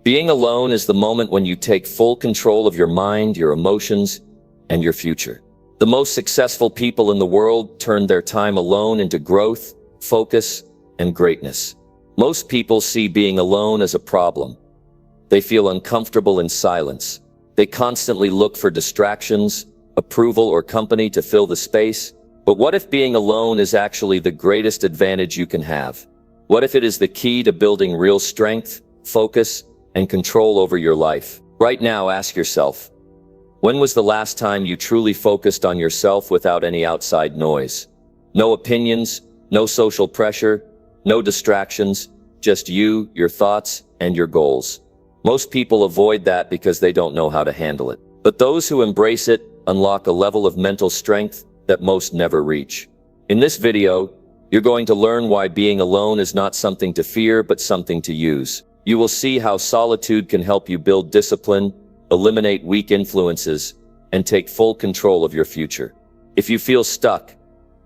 Being alone is the moment when you take full control of your mind, your emotions, and your future. The most successful people in the world turned their time alone into growth, focus, and greatness. Most people see being alone as a problem. They feel uncomfortable in silence. They constantly look for distractions, approval, or company to fill the space. But what if being alone is actually the greatest advantage you can have? What if it is the key to building real strength, focus, and control over your life? Right now, ask yourself, when was the last time you truly focused on yourself without any outside noise? No opinions, no social pressure, no distractions, just you, your thoughts, and your goals. Most people avoid that because they don't know how to handle it. But those who embrace it unlock a level of mental strength that most never reach. In this video, you're going to learn why being alone is not something to fear, but something to use. You will see how solitude can help you build discipline, eliminate weak influences, and take full control of your future. If you feel stuck,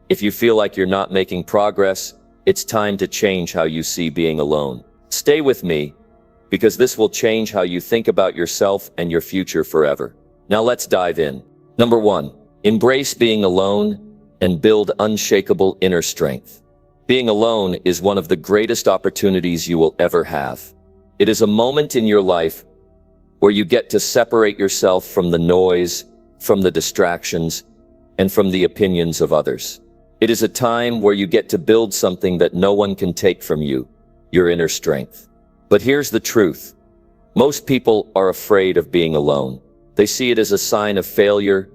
if you feel like you're not making progress, it's time to change how you see being alone. Stay with me, because this will change how you think about yourself and your future forever. Now let's dive in. Number 1, embrace being alone and build unshakable inner strength. Being alone is one of the greatest opportunities you will ever have. It is a moment in your life where you get to separate yourself from the noise, from the distractions, and from the opinions of others. It is a time where you get to build something that no one can take from you, your inner strength. But here's the truth. Most people are afraid of being alone. They see it as a sign of failure,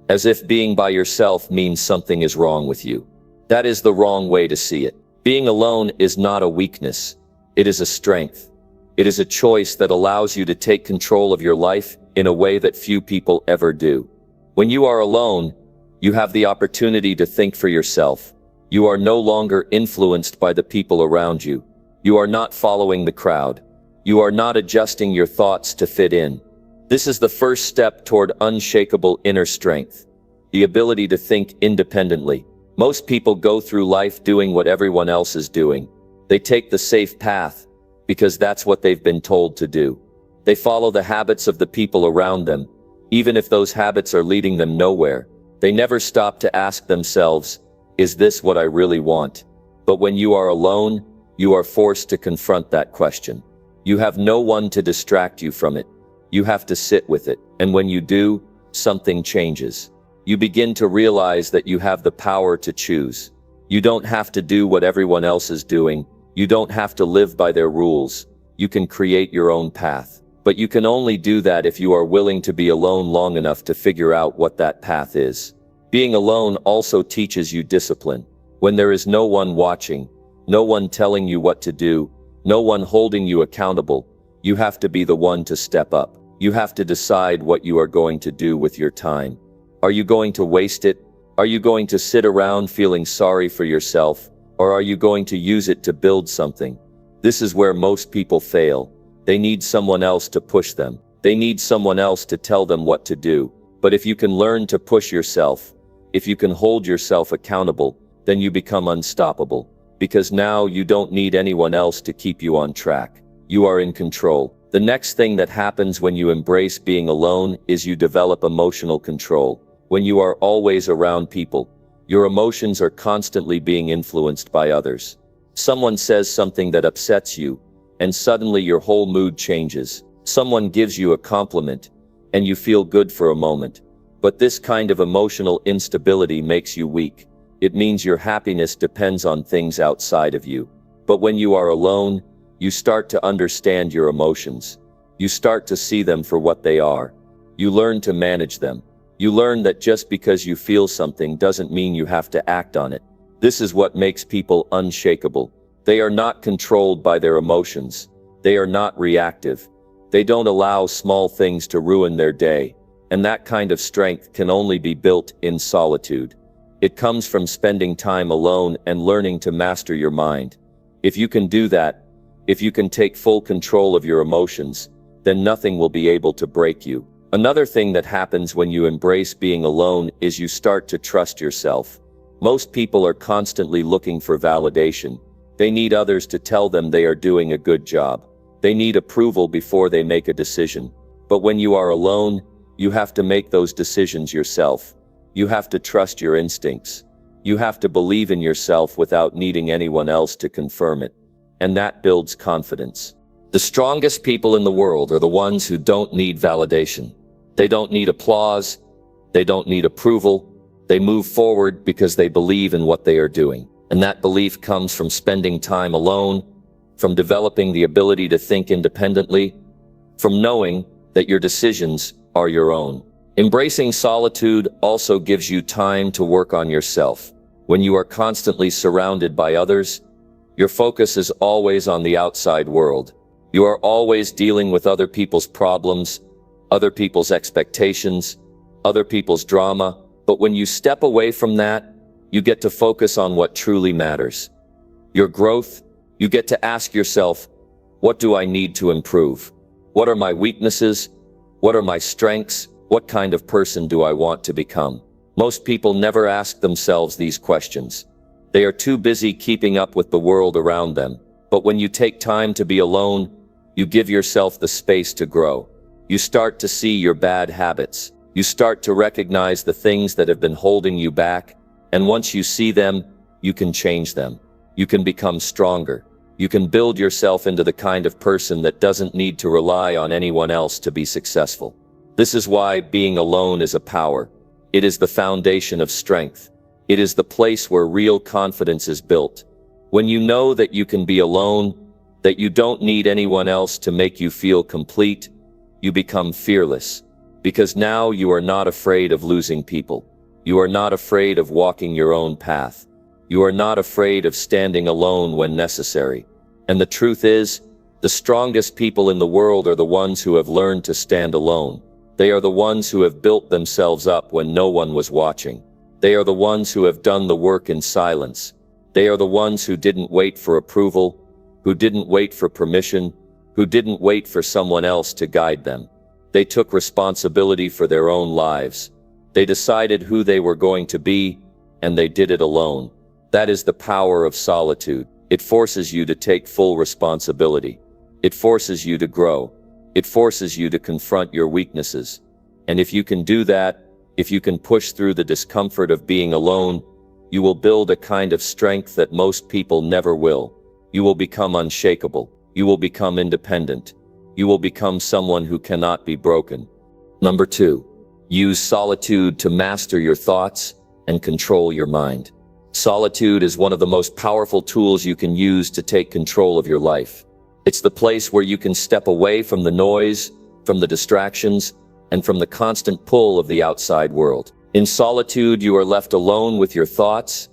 as if being by yourself means something is wrong with you. That is the wrong way to see it. Being alone is not a weakness. It is a strength. It is a choice that allows you to take control of your life in a way that few people ever do. When you are alone, you have the opportunity to think for yourself. You are no longer influenced by the people around you. You are not following the crowd. You are not adjusting your thoughts to fit in. This is the first step toward unshakable inner strength, the ability to think independently. Most people go through life doing what everyone else is doing. They take the safe path because that's what they've been told to do. They follow the habits of the people around them, even if those habits are leading them nowhere. They never stop to ask themselves, is this what I really want? But when you are alone, you are forced to confront that question. You have no one to distract you from it. You have to sit with it. And when you do, something changes. You begin to realize that you have the power to choose. You don't have to do what everyone else is doing. You don't have to live by their rules. You can create your own path. But you can only do that if you are willing to be alone long enough to figure out what that path is. Being alone also teaches you discipline. When there is no one watching, no one telling you what to do, no one holding you accountable, you have to be the one to step up. You have to decide what you are going to do with your time. Are you going to waste it? Are you going to sit around feeling sorry for yourself? Or are you going to use it to build something? This is where most people fail. They need someone else to push them. They need someone else to tell them what to do. But if you can learn to push yourself, if you can hold yourself accountable, then you become unstoppable. Because now you don't need anyone else to keep you on track. You are in control. The next thing that happens when you embrace being alone is you develop emotional control. When you are always around people, your emotions are constantly being influenced by others. Someone says something that upsets you, and suddenly your whole mood changes. Someone gives you a compliment, and you feel good for a moment. But this kind of emotional instability makes you weak. It means your happiness depends on things outside of you. But when you are alone, you start to understand your emotions. You start to see them for what they are. You learn to manage them. You learn that just because you feel something doesn't mean you have to act on it. This is what makes people unshakable. They are not controlled by their emotions. They are not reactive. They don't allow small things to ruin their day. And that kind of strength can only be built in solitude. It comes from spending time alone and learning to master your mind. If you can do that, if you can take full control of your emotions, then nothing will be able to break you. Another thing that happens when you embrace being alone is you start to trust yourself. Most people are constantly looking for validation. They need others to tell them they are doing a good job. They need approval before they make a decision. But when you are alone, you have to make those decisions yourself. You have to trust your instincts. You have to believe in yourself without needing anyone else to confirm it. And that builds confidence. The strongest people in the world are the ones who don't need validation. They don't need applause. They don't need approval. They move forward because they believe in what they are doing. And that belief comes from spending time alone, from developing the ability to think independently, from knowing that your decisions are your own. Embracing solitude also gives you time to work on yourself. When you are constantly surrounded by others, your focus is always on the outside world. You are always dealing with other people's problems, other people's expectations, other people's drama. But when you step away from that, you get to focus on what truly matters. Your growth. You get to ask yourself, what do I need to improve? What are my weaknesses? What are my strengths? What kind of person do I want to become? Most people never ask themselves these questions. They are too busy keeping up with the world around them. But when you take time to be alone, you give yourself the space to grow. You start to see your bad habits. You start to recognize the things that have been holding you back. And once you see them, you can change them. You can become stronger. You can build yourself into the kind of person that doesn't need to rely on anyone else to be successful. This is why being alone is a power. It is the foundation of strength. It is the place where real confidence is built. When you know that you can be alone, that you don't need anyone else to make you feel complete, you become fearless. Because now you are not afraid of losing people. You are not afraid of walking your own path. You are not afraid of standing alone when necessary. And the truth is, the strongest people in the world are the ones who have learned to stand alone. They are the ones who have built themselves up when no one was watching. They are the ones who have done the work in silence. They are the ones who didn't wait for approval, who didn't wait for permission, who didn't wait for someone else to guide them. They took responsibility for their own lives. They decided who they were going to be, and they did it alone. That is the power of solitude. It forces you to take full responsibility. It forces you to grow. It forces you to confront your weaknesses. And if you can do that, if you can push through the discomfort of being alone, you will build a kind of strength that most people never will. You will become unshakable. You will become independent. You will become someone who cannot be broken. Number 2, use solitude to master your thoughts and control your mind. Solitude is one of the most powerful tools you can use to take control of your life. It's the place where you can step away from the noise, from the distractions, and from the constant pull of the outside world. In solitude, you are left alone with your thoughts,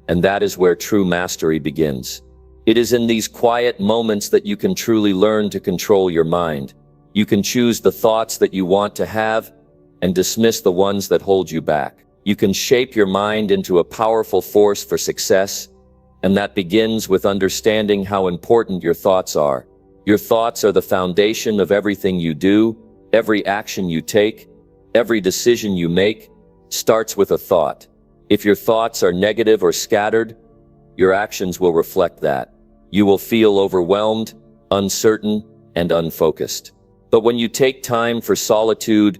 and that is where true mastery begins. It is in these quiet moments that you can truly learn to control your mind. You can choose the thoughts that you want to have and dismiss the ones that hold you back. You can shape your mind into a powerful force for success, and that begins with understanding how important your thoughts are. Your thoughts are the foundation of everything you do. Every action you take, every decision you make, starts with a thought. If your thoughts are negative or scattered, your actions will reflect that. You will feel overwhelmed, uncertain, and unfocused. But when you take time for solitude,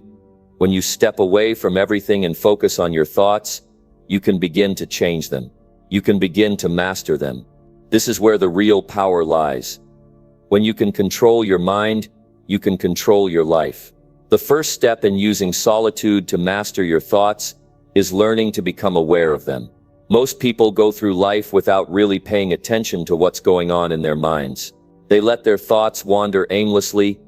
when you step away from everything and focus on your thoughts, you can begin to change them. You can begin to master them. This is where the real power lies. When you can control your mind, you can control your life. The first step in using solitude to master your thoughts is learning to become aware of them. Most people go through life without really paying attention to what's going on in their minds. They let their thoughts wander aimlessly,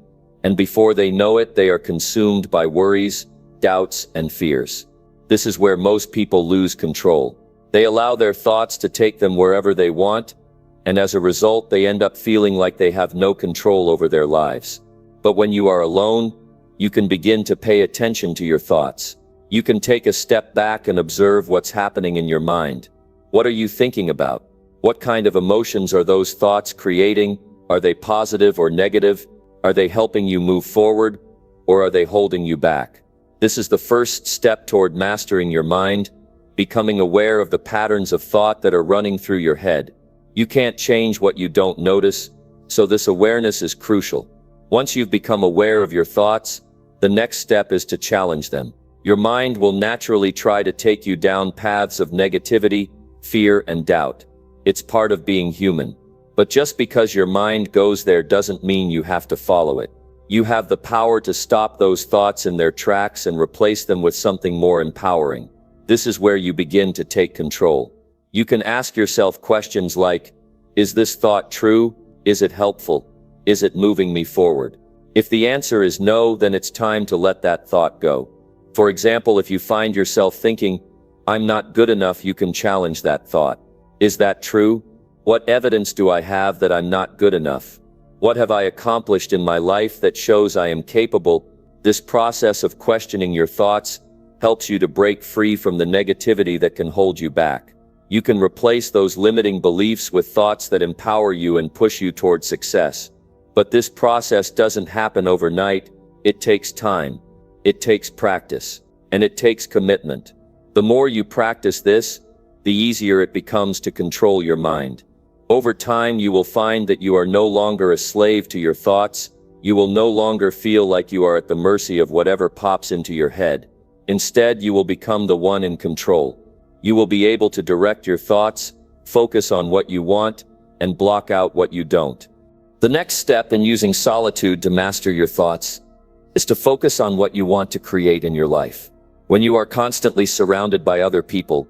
and before they know it, they are consumed by worries, doubts, and fears. This is where most people lose control. They allow their thoughts to take them wherever they want, and as a result, they end up feeling like they have no control over their lives. But when you are alone, you can begin to pay attention to your thoughts. You can take a step back and observe what's happening in your mind. What are you thinking about? What kind of emotions are those thoughts creating? Are they positive or negative? Are they helping you move forward, or are they holding you back? This is the first step toward mastering your mind, becoming aware of the patterns of thought that are running through your head. You can't change what you don't notice, So this awareness is crucial. Once you've become aware of your thoughts, the next step is to challenge them. Your mind will naturally try to take you down paths of negativity, fear, and doubt. It's part of being human. But just because your mind goes there doesn't mean you have to follow it. You have the power to stop those thoughts in their tracks and replace them with something more empowering. This is where you begin to take control. You can ask yourself questions like, is this thought true? Is it helpful? Is it moving me forward? If the answer is no, then it's time to let that thought go. For example, if you find yourself thinking, I'm not good enough, you can challenge that thought. Is that true? What evidence do I have that I'm not good enough? What have I accomplished in my life that shows I am capable? This process of questioning your thoughts helps you to break free from the negativity that can hold you back. You can replace those limiting beliefs with thoughts that empower you and push you toward success. But this process doesn't happen overnight. It takes time. It takes practice. And it takes commitment. The more you practice this, the easier it becomes to control your mind. Over time, you will find that you are no longer a slave to your thoughts. You will no longer feel like you are at the mercy of whatever pops into your head. Instead, you will become the one in control. You will be able to direct your thoughts, focus on what you want, and block out what you don't. The next step in using solitude to master your thoughts is to focus on what you want to create in your life. When you are constantly surrounded by other people,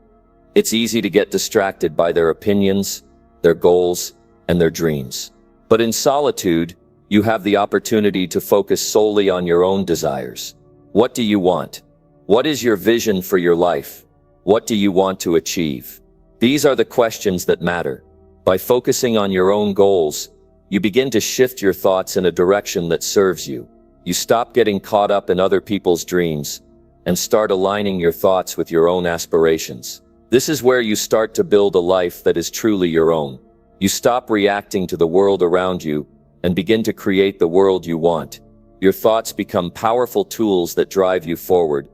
it's easy to get distracted by their opinions, their goals, and their dreams. But in solitude, you have the opportunity to focus solely on your own desires. What do you want? What is your vision for your life? What do you want to achieve? These are the questions that matter. By focusing on your own goals, you begin to shift your thoughts in a direction that serves you. You stop getting caught up in other people's dreams and start aligning your thoughts with your own aspirations. This is where you start to build a life that is truly your own. You stop reacting to the world around you and begin to create the world you want. Your thoughts become powerful tools that drive you forward,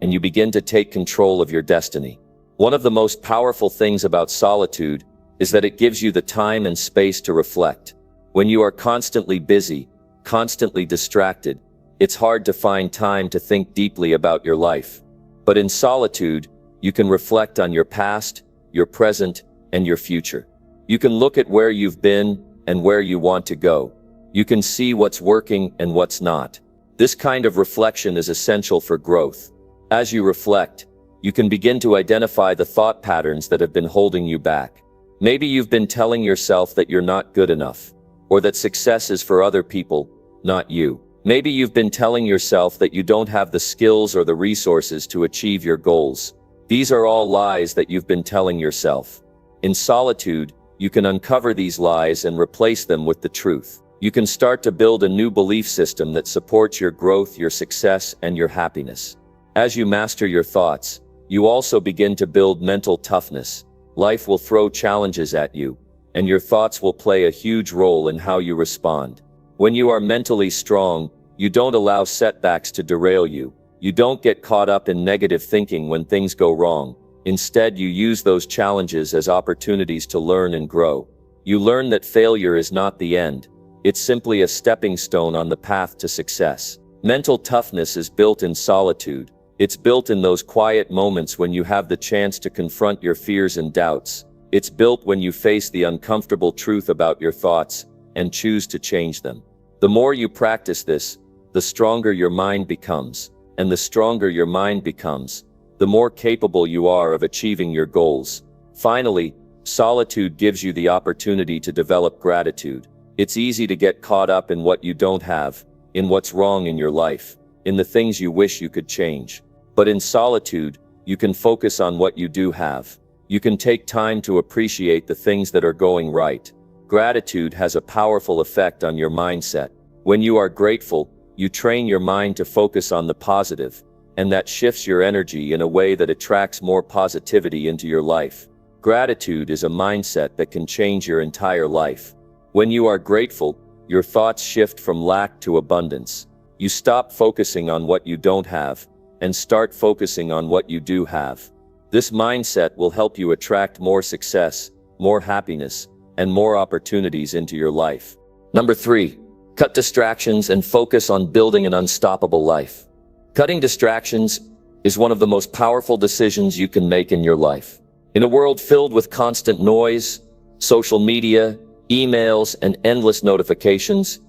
and you begin to take control of your destiny. One of the most powerful things about solitude is that it gives you the time and space to reflect. When you are constantly busy, constantly distracted, it's hard to find time to think deeply about your life. But in solitude, you can reflect on your past, your present, and your future. You can look at where you've been and where you want to go. You can see what's working and what's not. This kind of reflection is essential for growth. As you reflect, you can begin to identify the thought patterns that have been holding you back. Maybe you've been telling yourself that you're not good enough, or that success is for other people, not you. Maybe you've been telling yourself that you don't have the skills or the resources to achieve your goals. These are all lies that you've been telling yourself. In solitude, you can uncover these lies and replace them with the truth. You can start to build a new belief system that supports your growth, your success, and your happiness. As you master your thoughts, you also begin to build mental toughness. Life will throw challenges at you, and your thoughts will play a huge role in how you respond. When you are mentally strong, you don't allow setbacks to derail you. You don't get caught up in negative thinking when things go wrong. Instead, you use those challenges as opportunities to learn and grow. You learn that failure is not the end. It's simply a stepping stone on the path to success. Mental toughness is built in solitude. It's built in those quiet moments when you have the chance to confront your fears and doubts. It's built when you face the uncomfortable truth about your thoughts and choose to change them. The more you practice this, the stronger your mind becomes. And the stronger your mind becomes, the more capable you are of achieving your goals. Finally, solitude gives you the opportunity to develop gratitude. It's easy to get caught up in what you don't have, in what's wrong in your life, in the things you wish you could change. But in solitude, you can focus on what you do have. You can take time to appreciate the things that are going right. Gratitude has a powerful effect on your mindset. When you are grateful, you train your mind to focus on the positive, and that shifts your energy in a way that attracts more positivity into your life. Gratitude is a mindset that can change your entire life. When you are grateful, your thoughts shift from lack to abundance. You stop focusing on what you don't have, and start focusing on what you do have. This mindset will help you attract more success, more happiness, and more opportunities into your life. Number 3, cut distractions and focus on building an unstoppable life. Cutting distractions is one of the most powerful decisions you can make in your life. In a world filled with constant noise, social media, emails, and endless notifications,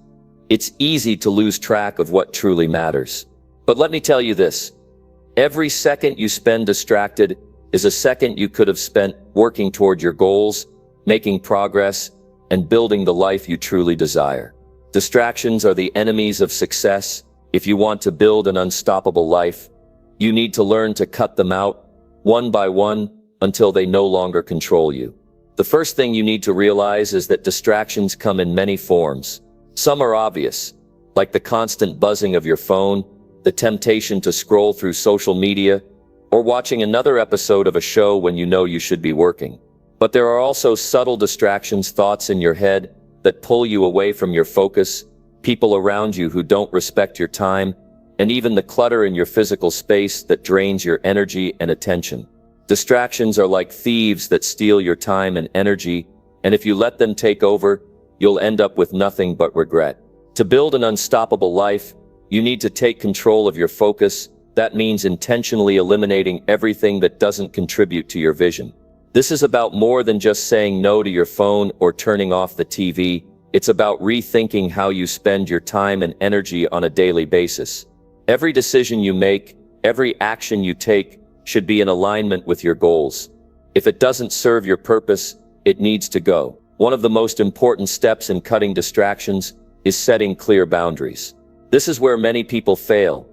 it's easy to lose track of what truly matters. But let me tell you this, every second you spend distracted is a second you could have spent working toward your goals, making progress, and building the life you truly desire. Distractions are the enemies of success. If you want to build an unstoppable life, you need to learn to cut them out, one by one, until they no longer control you. The first thing you need to realize is that distractions come in many forms. Some are obvious, like the constant buzzing of your phone, the temptation to scroll through social media, or watching another episode of a show when you know you should be working. But there are also subtle distractions, thoughts in your head that pull you away from your focus, people around you who don't respect your time, and even the clutter in your physical space that drains your energy and attention. Distractions are like thieves that steal your time and energy, and if you let them take over, you'll end up with nothing but regret. To build an unstoppable life, you need to take control of your focus. That means intentionally eliminating everything that doesn't contribute to your vision. This is about more than just saying no to your phone or turning off the TV. It's about rethinking how you spend your time and energy on a daily basis. Every decision you make, every action you take, should be in alignment with your goals. If it doesn't serve your purpose, it needs to go. One of the most important steps in cutting distractions is setting clear boundaries. This is where many people fail.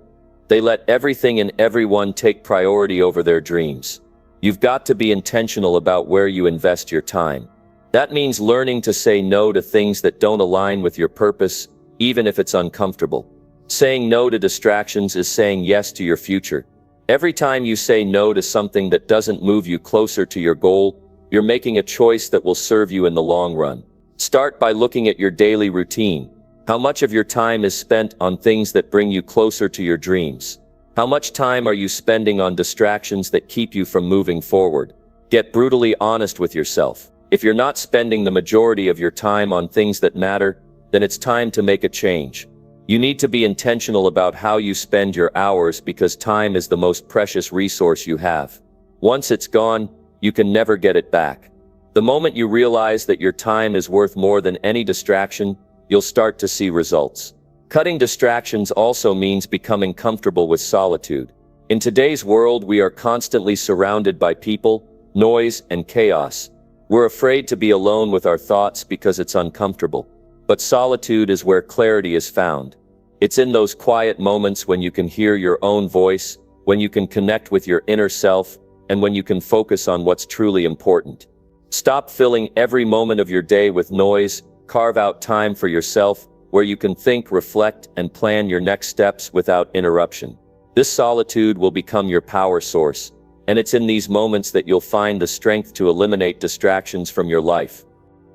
They let everything and everyone take priority over their dreams. You've got to be intentional about where you invest your time. That means learning to say no to things that don't align with your purpose, even if it's uncomfortable. Saying no to distractions is saying yes to your future. Every time you say no to something that doesn't move you closer to your goal, you're making a choice that will serve you in the long run. Start by looking at your daily routine. How much of your time is spent on things that bring you closer to your dreams? How much time are you spending on distractions that keep you from moving forward? Get brutally honest with yourself. If you're not spending the majority of your time on things that matter, then it's time to make a change. You need to be intentional about how you spend your hours because time is the most precious resource you have. Once it's gone, you can never get it back. The moment you realize that your time is worth more than any distraction, you'll start to see results. Cutting distractions also means becoming comfortable with solitude. In today's world, we are constantly surrounded by people, noise, and chaos. We're afraid to be alone with our thoughts because it's uncomfortable. But solitude is where clarity is found. It's in those quiet moments when you can hear your own voice, when you can connect with your inner self, and when you can focus on what's truly important. Stop filling every moment of your day with noise. Carve out time for yourself where you can think, reflect, and plan your next steps without interruption. This solitude will become your power source, and it's in these moments that you'll find the strength to eliminate distractions from your life.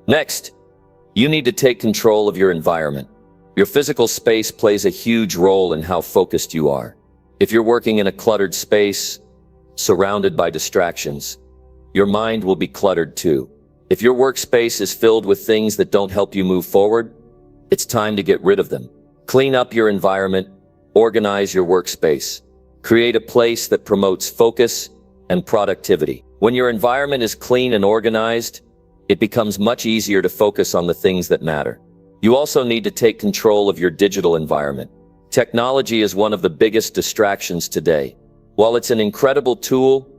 Next, you need to take control of your environment. Your physical space plays a huge role in how focused you are. If you're working in a cluttered space, surrounded by distractions, your mind will be cluttered too. If your workspace is filled with things that don't help you move forward, it's time to get rid of them. Clean up your environment, organize your workspace. Create a place that promotes focus and productivity. When your environment is clean and organized, it becomes much easier to focus on the things that matter. You also need to take control of your digital environment. Technology is one of the biggest distractions today. While it's an incredible tool,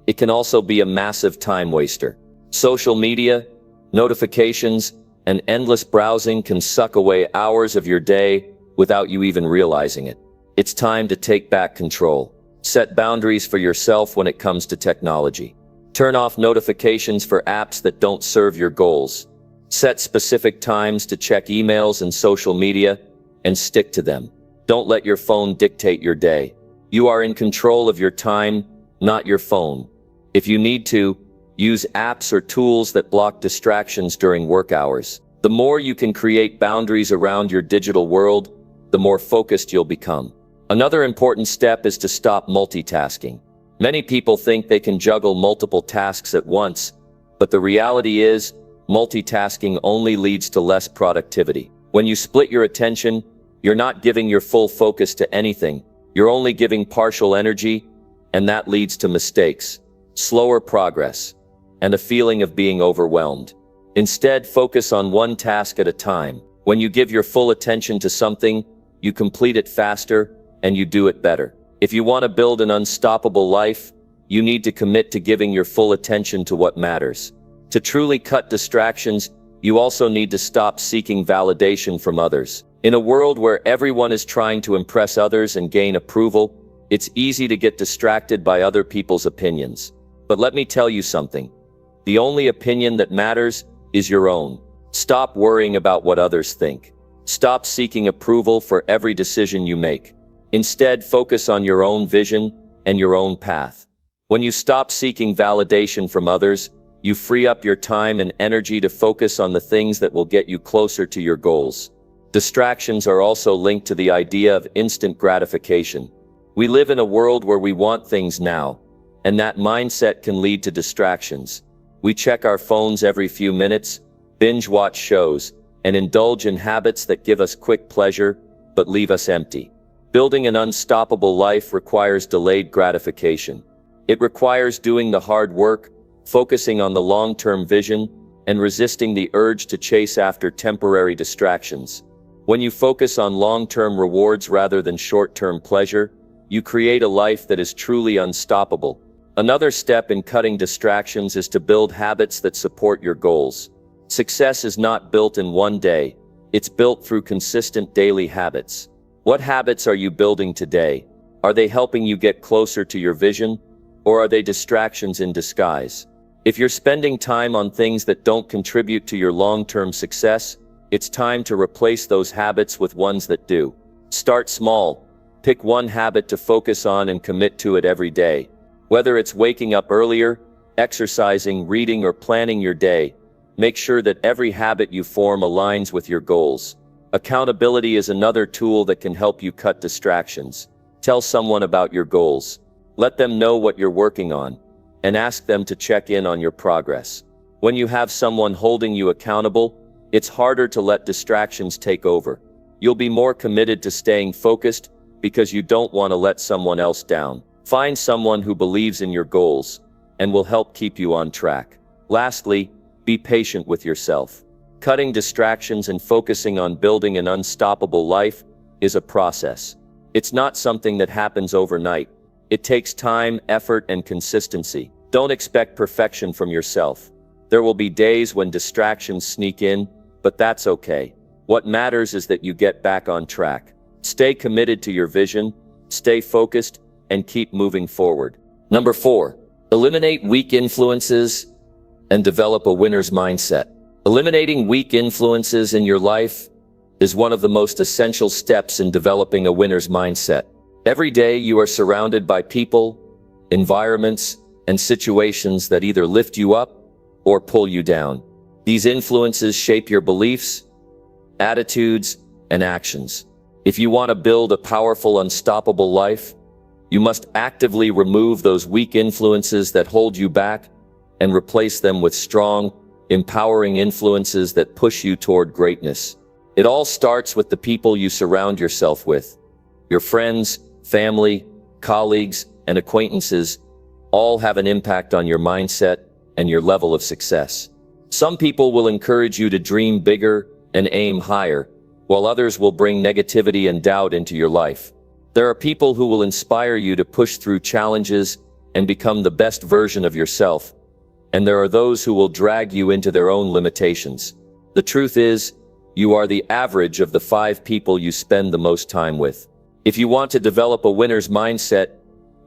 it can also be a massive time waster. Social media, notifications, and endless browsing can suck away hours of your day without you even realizing it. It's time to take back control. Set boundaries for yourself when it comes to technology. Turn off notifications for apps that don't serve your goals. Set specific times to check emails and social media, and stick to them. Don't let your phone dictate your day. You are in control of your time, not your phone. If you need to, use apps or tools that block distractions during work hours. The more you can create boundaries around your digital world, the more focused you'll become. Another important step is to stop multitasking. Many people think they can juggle multiple tasks at once, but the reality is, multitasking only leads to less productivity. When you split your attention, you're not giving your full focus to anything. You're only giving partial energy, and that leads to mistakes, slower progress, and a feeling of being overwhelmed. Instead, focus on one task at a time. When you give your full attention to something, you complete it faster, and you do it better. If you want to build an unstoppable life, you need to commit to giving your full attention to what matters. To truly cut distractions, you also need to stop seeking validation from others. In a world where everyone is trying to impress others and gain approval, it's easy to get distracted by other people's opinions. But let me tell you something. The only opinion that matters is your own. Stop worrying about what others think. Stop seeking approval for every decision you make. Instead, focus on your own vision and your own path. When you stop seeking validation from others, you free up your time and energy to focus on the things that will get you closer to your goals. Distractions are also linked to the idea of instant gratification. We live in a world where we want things now, and that mindset can lead to distractions. We check our phones every few minutes, binge watch shows, and indulge in habits that give us quick pleasure, but leave us empty. Building an unstoppable life requires delayed gratification. It requires doing the hard work, focusing on the long-term vision, and resisting the urge to chase after temporary distractions. When you focus on long-term rewards rather than short-term pleasure, you create a life that is truly unstoppable. Another step in cutting distractions is to build habits that support your goals. Success is not built in one day. It's built through consistent daily habits. What habits are you building today? Are they helping you get closer to your vision, or are they distractions in disguise? If you're spending time on things that don't contribute to your long-term success, it's time to replace those habits with ones that do. Start small. Pick one habit to focus on and commit to it every day. Whether it's waking up earlier, exercising, reading, or planning your day, make sure that every habit you form aligns with your goals. Accountability is another tool that can help you cut distractions. Tell someone about your goals. Let them know what you're working on, and ask them to check in on your progress. When you have someone holding you accountable, it's harder to let distractions take over. You'll be more committed to staying focused because you don't want to let someone else down. Find someone who believes in your goals and will help keep you on track. Lastly, be patient with yourself. Cutting distractions and focusing on building an unstoppable life is a process. It's not something that happens overnight. It takes time, effort, and consistency. Don't expect perfection from yourself. There will be days when distractions sneak in, but that's okay. What matters is that you get back on track. Stay committed to your vision, stay focused, and keep moving forward. Number 4, eliminate weak influences and develop a winner's mindset. Eliminating weak influences in your life is one of the most essential steps in developing a winner's mindset. Every day you are surrounded by people, environments, and situations that either lift you up or pull you down. These influences shape your beliefs, attitudes, and actions. If you want to build a powerful, unstoppable life, you must actively remove those weak influences that hold you back and replace them with strong, empowering influences that push you toward greatness. It all starts with the people you surround yourself with. Your friends, family, colleagues, and acquaintances all have an impact on your mindset and your level of success. Some people will encourage you to dream bigger and aim higher, while others will bring negativity and doubt into your life. There are people who will inspire you to push through challenges and become the best version of yourself, and there are those who will drag you into their own limitations. The truth is, you are the average of the 5 people you spend the most time with. If you want to develop a winner's mindset,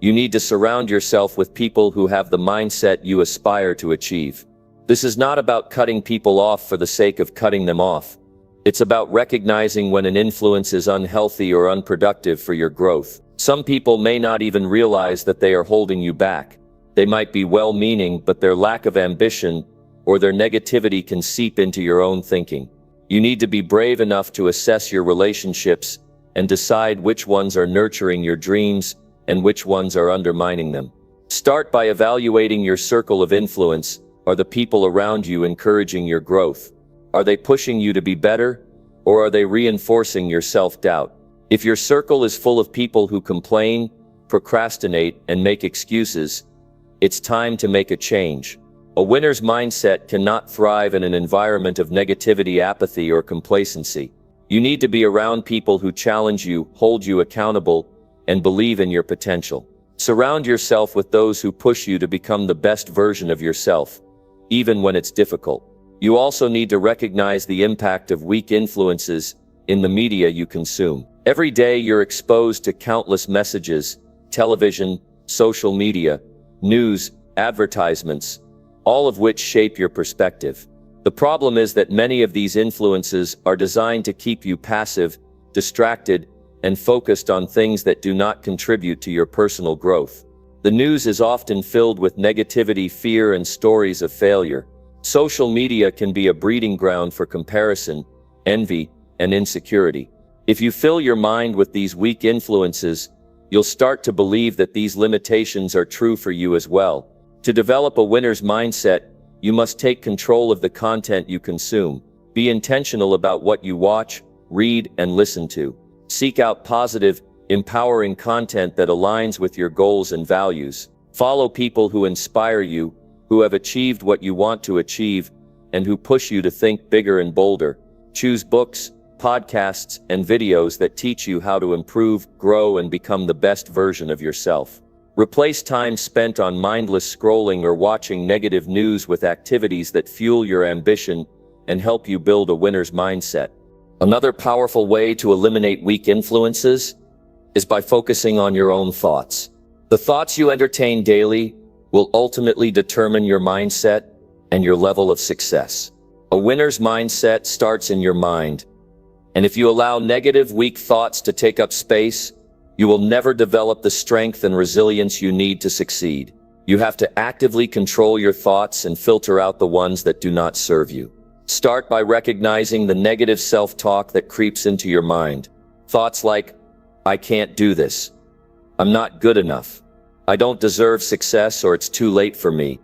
you need to surround yourself with people who have the mindset you aspire to achieve. This is not about cutting people off for the sake of cutting them off. It's about recognizing when an influence is unhealthy or unproductive for your growth. Some people may not even realize that they are holding you back. They might be well-meaning, but their lack of ambition or their negativity can seep into your own thinking. You need to be brave enough to assess your relationships and decide which ones are nurturing your dreams and which ones are undermining them. Start by evaluating your circle of influence. Are the people around you encouraging your growth? Are they pushing you to be better, or are they reinforcing your self-doubt? If your circle is full of people who complain, procrastinate, and make excuses, it's time to make a change. A winner's mindset cannot thrive in an environment of negativity, apathy, or complacency. You need to be around people who challenge you, hold you accountable, and believe in your potential. Surround yourself with those who push you to become the best version of yourself, even when it's difficult. You also need to recognize the impact of weak influences in the media you consume. Every day you're exposed to countless messages, television, social media, news, advertisements, all of which shape your perspective. The problem is that many of these influences are designed to keep you passive, distracted, and focused on things that do not contribute to your personal growth. The news is often filled with negativity, fear, and stories of failure. Social media can be a breeding ground for comparison, envy, and insecurity. If you fill your mind with these weak influences, you'll start to believe that these limitations are true for you as well. To develop a winner's mindset, you must take control of the content you consume. Be intentional about what you watch, read, and listen to. Seek out positive, empowering content that aligns with your goals and values. Follow people who inspire you, who have achieved what you want to achieve, and who push you to think bigger and bolder. Choose books, podcasts, and videos that teach you how to improve, grow, and become the best version of yourself. Replace time spent on mindless scrolling or watching negative news with activities that fuel your ambition and help you build a winner's mindset. Another powerful way to eliminate weak influences is by focusing on your own thoughts. The thoughts you entertain daily will ultimately determine your mindset and your level of success. A winner's mindset starts in your mind, and if you allow negative, weak thoughts to take up space, you will never develop the strength and resilience you need to succeed. You have to actively control your thoughts and filter out the ones that do not serve you. Start by recognizing the negative self-talk that creeps into your mind. Thoughts like, "I can't do this," "I'm not good enough," "I don't deserve success," or "it's too late for me,"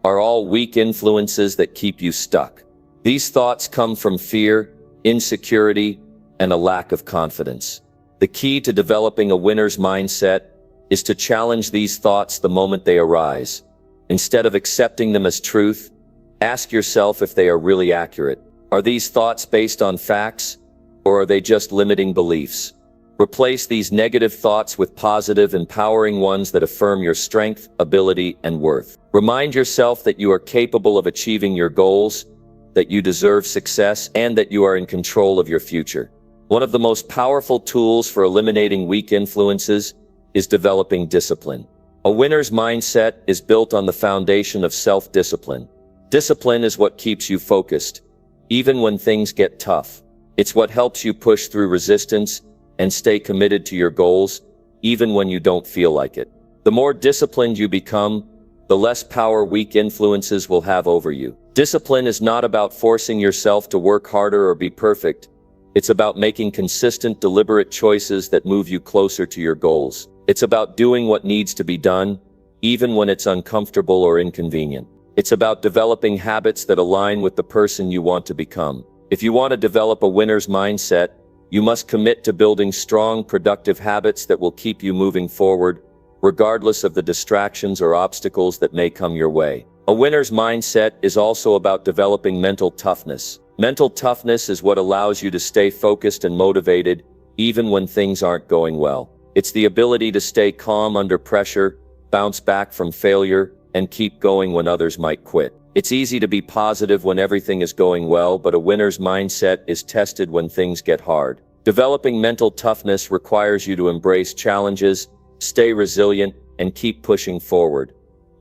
are all weak influences that keep you stuck. These thoughts come from fear, insecurity, and a lack of confidence. The key to developing a winner's mindset is to challenge these thoughts the moment they arise. Instead of accepting them as truth, ask yourself if they are really accurate. Are these thoughts based on facts, or are they just limiting beliefs? Replace these negative thoughts with positive, empowering ones that affirm your strength, ability, and worth. Remind yourself that you are capable of achieving your goals, that you deserve success, and that you are in control of your future. One of the most powerful tools for eliminating weak influences is developing discipline. A winner's mindset is built on the foundation of self-discipline. Discipline is what keeps you focused, even when things get tough. It's what helps you push through resistance and stay committed to your goals, even when you don't feel like it. The more disciplined you become, the less power weak influences will have over you. Discipline is not about forcing yourself to work harder or be perfect. It's about making consistent, deliberate choices that move you closer to your goals. It's about doing what needs to be done, even when it's uncomfortable or inconvenient. It's about developing habits that align with the person you want to become. If you want to develop a winner's mindset, you must commit to building strong, productive habits that will keep you moving forward, regardless of the distractions or obstacles that may come your way. A winner's mindset is also about developing mental toughness. Mental toughness is what allows you to stay focused and motivated, even when things aren't going well. It's the ability to stay calm under pressure, bounce back from failure, and keep going when others might quit. It's easy to be positive when everything is going well, but a winner's mindset is tested when things get hard. Developing mental toughness requires you to embrace challenges, stay resilient, and keep pushing forward,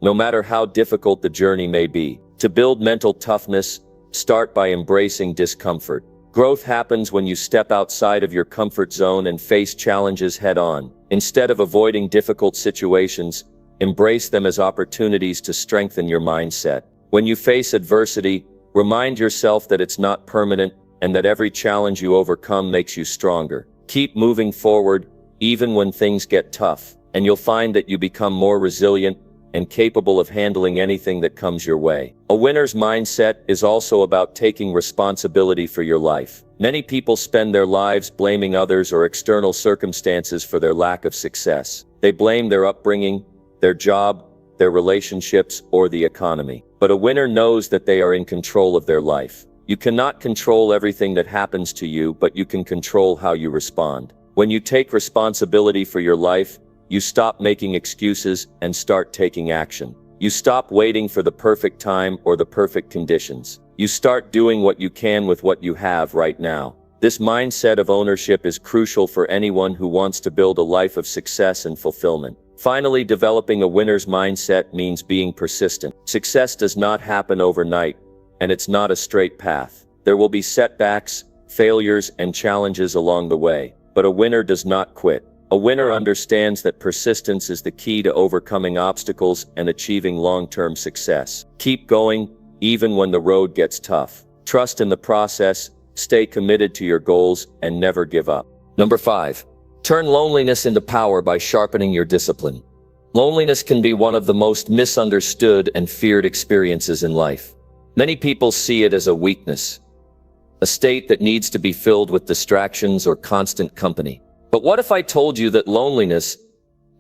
no matter how difficult the journey may be. To build mental toughness, start by embracing discomfort. Growth happens when you step outside of your comfort zone and face challenges head-on. Instead of avoiding difficult situations, embrace them as opportunities to strengthen your mindset. When you face adversity, remind yourself that it's not permanent and that every challenge you overcome makes you stronger. Keep moving forward, even when things get tough, and you'll find that you become more resilient and capable of handling anything that comes your way. A winner's mindset is also about taking responsibility for your life. Many people spend their lives blaming others or external circumstances for their lack of success. They blame their upbringing, their job, their relationships, or the economy. But a winner knows that they are in control of their life. You cannot control everything that happens to you, but you can control how you respond. When you take responsibility for your life, you stop making excuses and start taking action. You stop waiting for the perfect time or the perfect conditions. You start doing what you can with what you have right now. This mindset of ownership is crucial for anyone who wants to build a life of success and fulfillment. Finally, developing a winner's mindset means being persistent. Success does not happen overnight, and it's not a straight path. There will be setbacks, failures, and challenges along the way, but a winner does not quit. A winner understands that persistence is the key to overcoming obstacles and achieving long-term success. Keep going, even when the road gets tough. Trust in the process, stay committed to your goals, and never give up. Number 5. Turn loneliness into power by sharpening your discipline. Loneliness can be one of the most misunderstood and feared experiences in life. Many people see it as a weakness, a state that needs to be filled with distractions or constant company. But what if I told you that loneliness,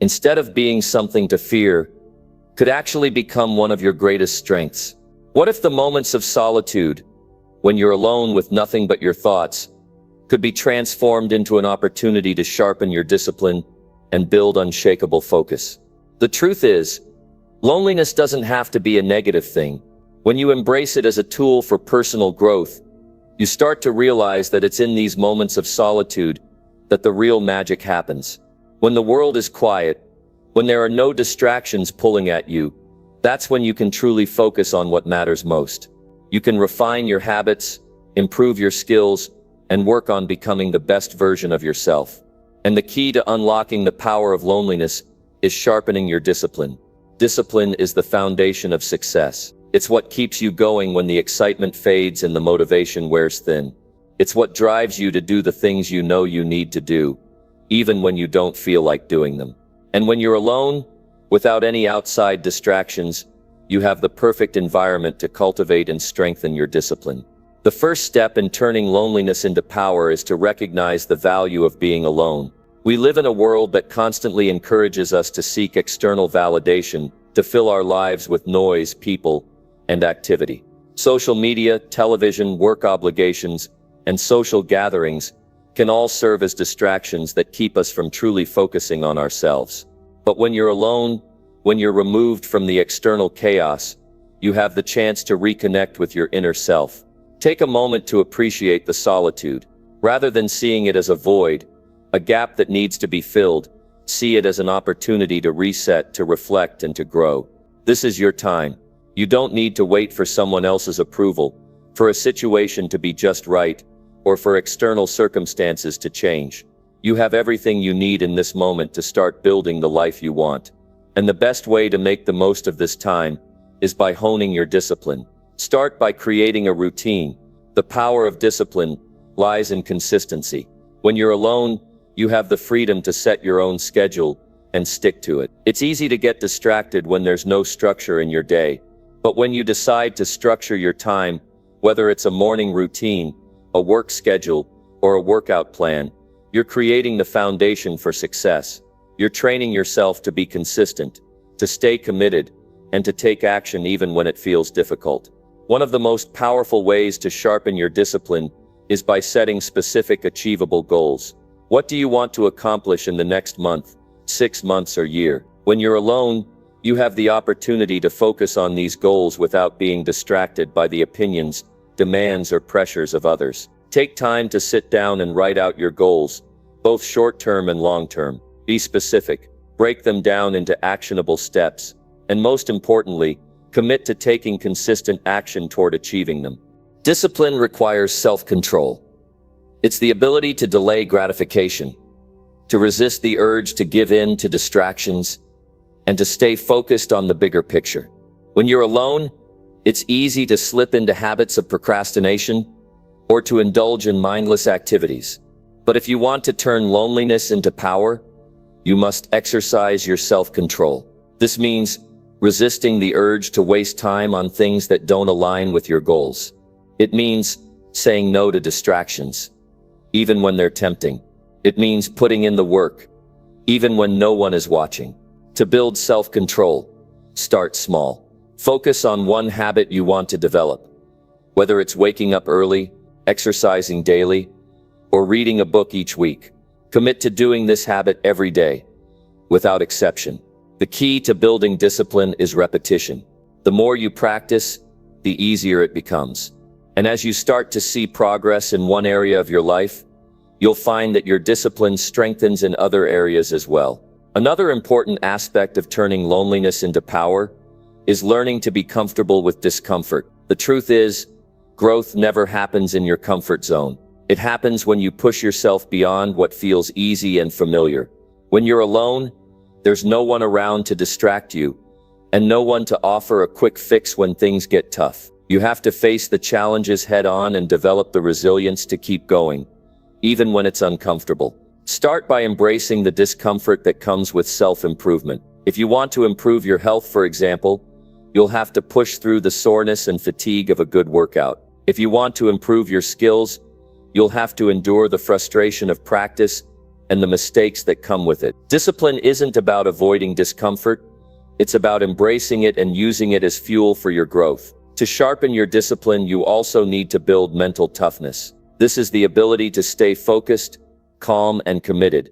instead of being something to fear, could actually become one of your greatest strengths? What if the moments of solitude, when you're alone with nothing but your thoughts, could be transformed into an opportunity to sharpen your discipline and build unshakable focus? The truth is, loneliness doesn't have to be a negative thing. When you embrace it as a tool for personal growth, you start to realize that it's in these moments of solitude that the real magic happens. When the world is quiet, when there are no distractions pulling at you, that's when you can truly focus on what matters most. You can refine your habits, improve your skills, and work on becoming the best version of yourself. And the key to unlocking the power of loneliness is sharpening your discipline. Discipline is the foundation of success. It's what keeps you going when the excitement fades and the motivation wears thin. It's what drives you to do the things you know you need to do, even when you don't feel like doing them. And when you're alone, without any outside distractions, you have the perfect environment to cultivate and strengthen your discipline. The first step in turning loneliness into power is to recognize the value of being alone. We live in a world that constantly encourages us to seek external validation, to fill our lives with noise, people, and activity. Social media, television, work obligations, and social gatherings can all serve as distractions that keep us from truly focusing on ourselves. But when you're alone, when you're removed from the external chaos, you have the chance to reconnect with your inner self. Take a moment to appreciate the solitude. Rather than seeing it as a void, a gap that needs to be filled, see it as an opportunity to reset, to reflect, and to grow. This is your time. You don't need to wait for someone else's approval, for a situation to be just right, or for external circumstances to change. You have everything you need in this moment to start building the life you want. And the best way to make the most of this time is by honing your discipline. Start by creating a routine. The power of discipline lies in consistency. When you're alone, you have the freedom to set your own schedule and stick to it. It's easy to get distracted when there's no structure in your day. But when you decide to structure your time, whether it's a morning routine, a work schedule, or a workout plan, you're creating the foundation for success. You're training yourself to be consistent, to stay committed, and to take action even when it feels difficult. One of the most powerful ways to sharpen your discipline is by setting specific, achievable goals. What do you want to accomplish in the next month, 6 months, or year? When you're alone, you have the opportunity to focus on these goals without being distracted by the opinions, demands, or pressures of others. Take time to sit down and write out your goals, both short-term and long-term. Be specific, break them down into actionable steps, and most importantly, commit to taking consistent action toward achieving them. Discipline requires self-control. It's the ability to delay gratification, to resist the urge to give in to distractions, and to stay focused on the bigger picture. When you're alone, it's easy to slip into habits of procrastination or to indulge in mindless activities. But if you want to turn loneliness into power, you must exercise your self-control. This means resisting the urge to waste time on things that don't align with your goals. It means saying no to distractions, even when they're tempting. It means putting in the work, even when no one is watching. To build self-control, start small. Focus on one habit you want to develop. Whether it's waking up early, exercising daily, or reading a book each week, commit to doing this habit every day, without exception. The key to building discipline is repetition. The more you practice, the easier it becomes. And as you start to see progress in one area of your life, you'll find that your discipline strengthens in other areas as well. Another important aspect of turning loneliness into power is learning to be comfortable with discomfort. The truth is, growth never happens in your comfort zone. It happens when you push yourself beyond what feels easy and familiar. When you're alone, there's no one around to distract you, and no one to offer a quick fix when things get tough. You have to face the challenges head on and develop the resilience to keep going, even when it's uncomfortable. Start by embracing the discomfort that comes with self-improvement. If you want to improve your health, for example, you'll have to push through the soreness and fatigue of a good workout. If you want to improve your skills, you'll have to endure the frustration of practice and the mistakes that come with it. Discipline isn't about avoiding discomfort, it's about embracing it and using it as fuel for your growth. To sharpen your discipline, you also need to build mental toughness. This is the ability to stay focused, calm, and committed,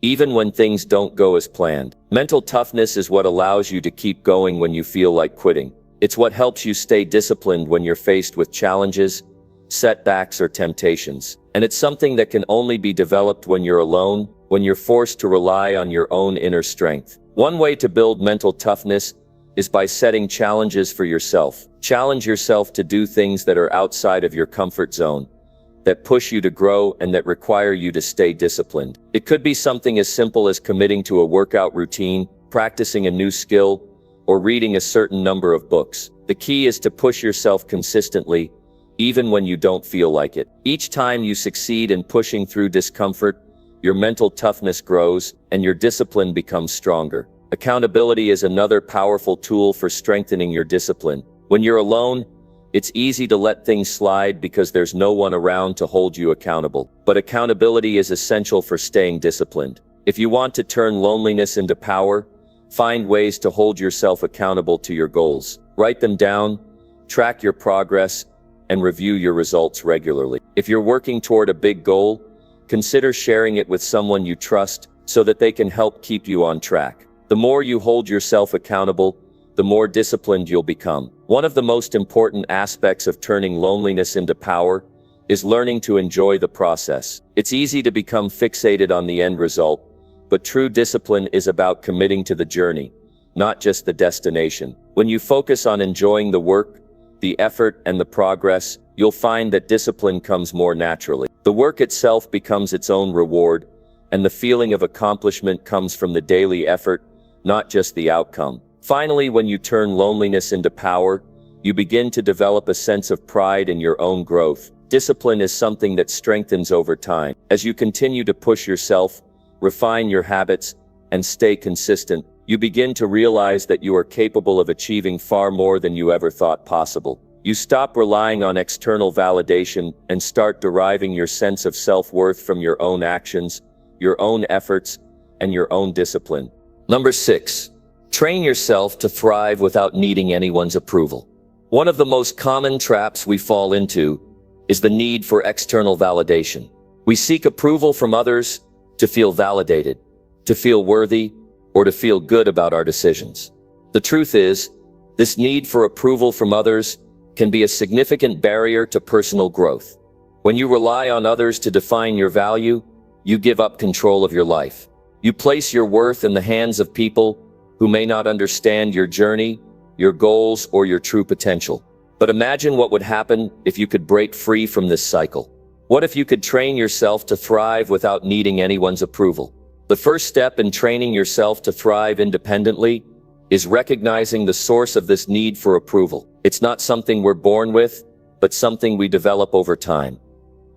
even when things don't go as planned. Mental toughness is what allows you to keep going when you feel like quitting. It's what helps you stay disciplined when you're faced with challenges, setbacks, or temptations. And it's something that can only be developed when you're alone, when you're forced to rely on your own inner strength. One way to build mental toughness is by setting challenges for yourself. Challenge yourself to do things that are outside of your comfort zone, that push you to grow and that require you to stay disciplined. It could be something as simple as committing to a workout routine, practicing a new skill, or reading a certain number of books. The key is to push yourself consistently, even when you don't feel like it. Each time you succeed in pushing through discomfort, your mental toughness grows and your discipline becomes stronger. Accountability is another powerful tool for strengthening your discipline. When you're alone, it's easy to let things slide because there's no one around to hold you accountable. But accountability is essential for staying disciplined. If you want to turn loneliness into power, find ways to hold yourself accountable to your goals. Write them down, track your progress, and review your results regularly. If you're working toward a big goal, consider sharing it with someone you trust so that they can help keep you on track. The more you hold yourself accountable, the more disciplined you'll become. One of the most important aspects of turning loneliness into power is learning to enjoy the process. It's easy to become fixated on the end result, but true discipline is about committing to the journey, not just the destination. When you focus on enjoying the work, the effort, and the progress, you'll find that discipline comes more naturally. The work itself becomes its own reward, and the feeling of accomplishment comes from the daily effort, not just the outcome. Finally, when you turn loneliness into power, you begin to develop a sense of pride in your own growth. Discipline is something that strengthens over time. As you continue to push yourself, refine your habits, and stay consistent, you begin to realize that you are capable of achieving far more than you ever thought possible. You stop relying on external validation and start deriving your sense of self-worth from your own actions, your own efforts, and your own discipline. Number 6. Train yourself to thrive without needing anyone's approval. One of the most common traps we fall into is the need for external validation. We seek approval from others to feel validated, to feel worthy, or to feel good about our decisions. The truth is, this need for approval from others can be a significant barrier to personal growth. When you rely on others to define your value, you give up control of your life. You place your worth in the hands of people who may not understand your journey, your goals, or your true potential. But imagine what would happen if you could break free from this cycle. What if you could train yourself to thrive without needing anyone's approval? The first step in training yourself to thrive independently is recognizing the source of this need for approval. It's not something we're born with, but something we develop over time.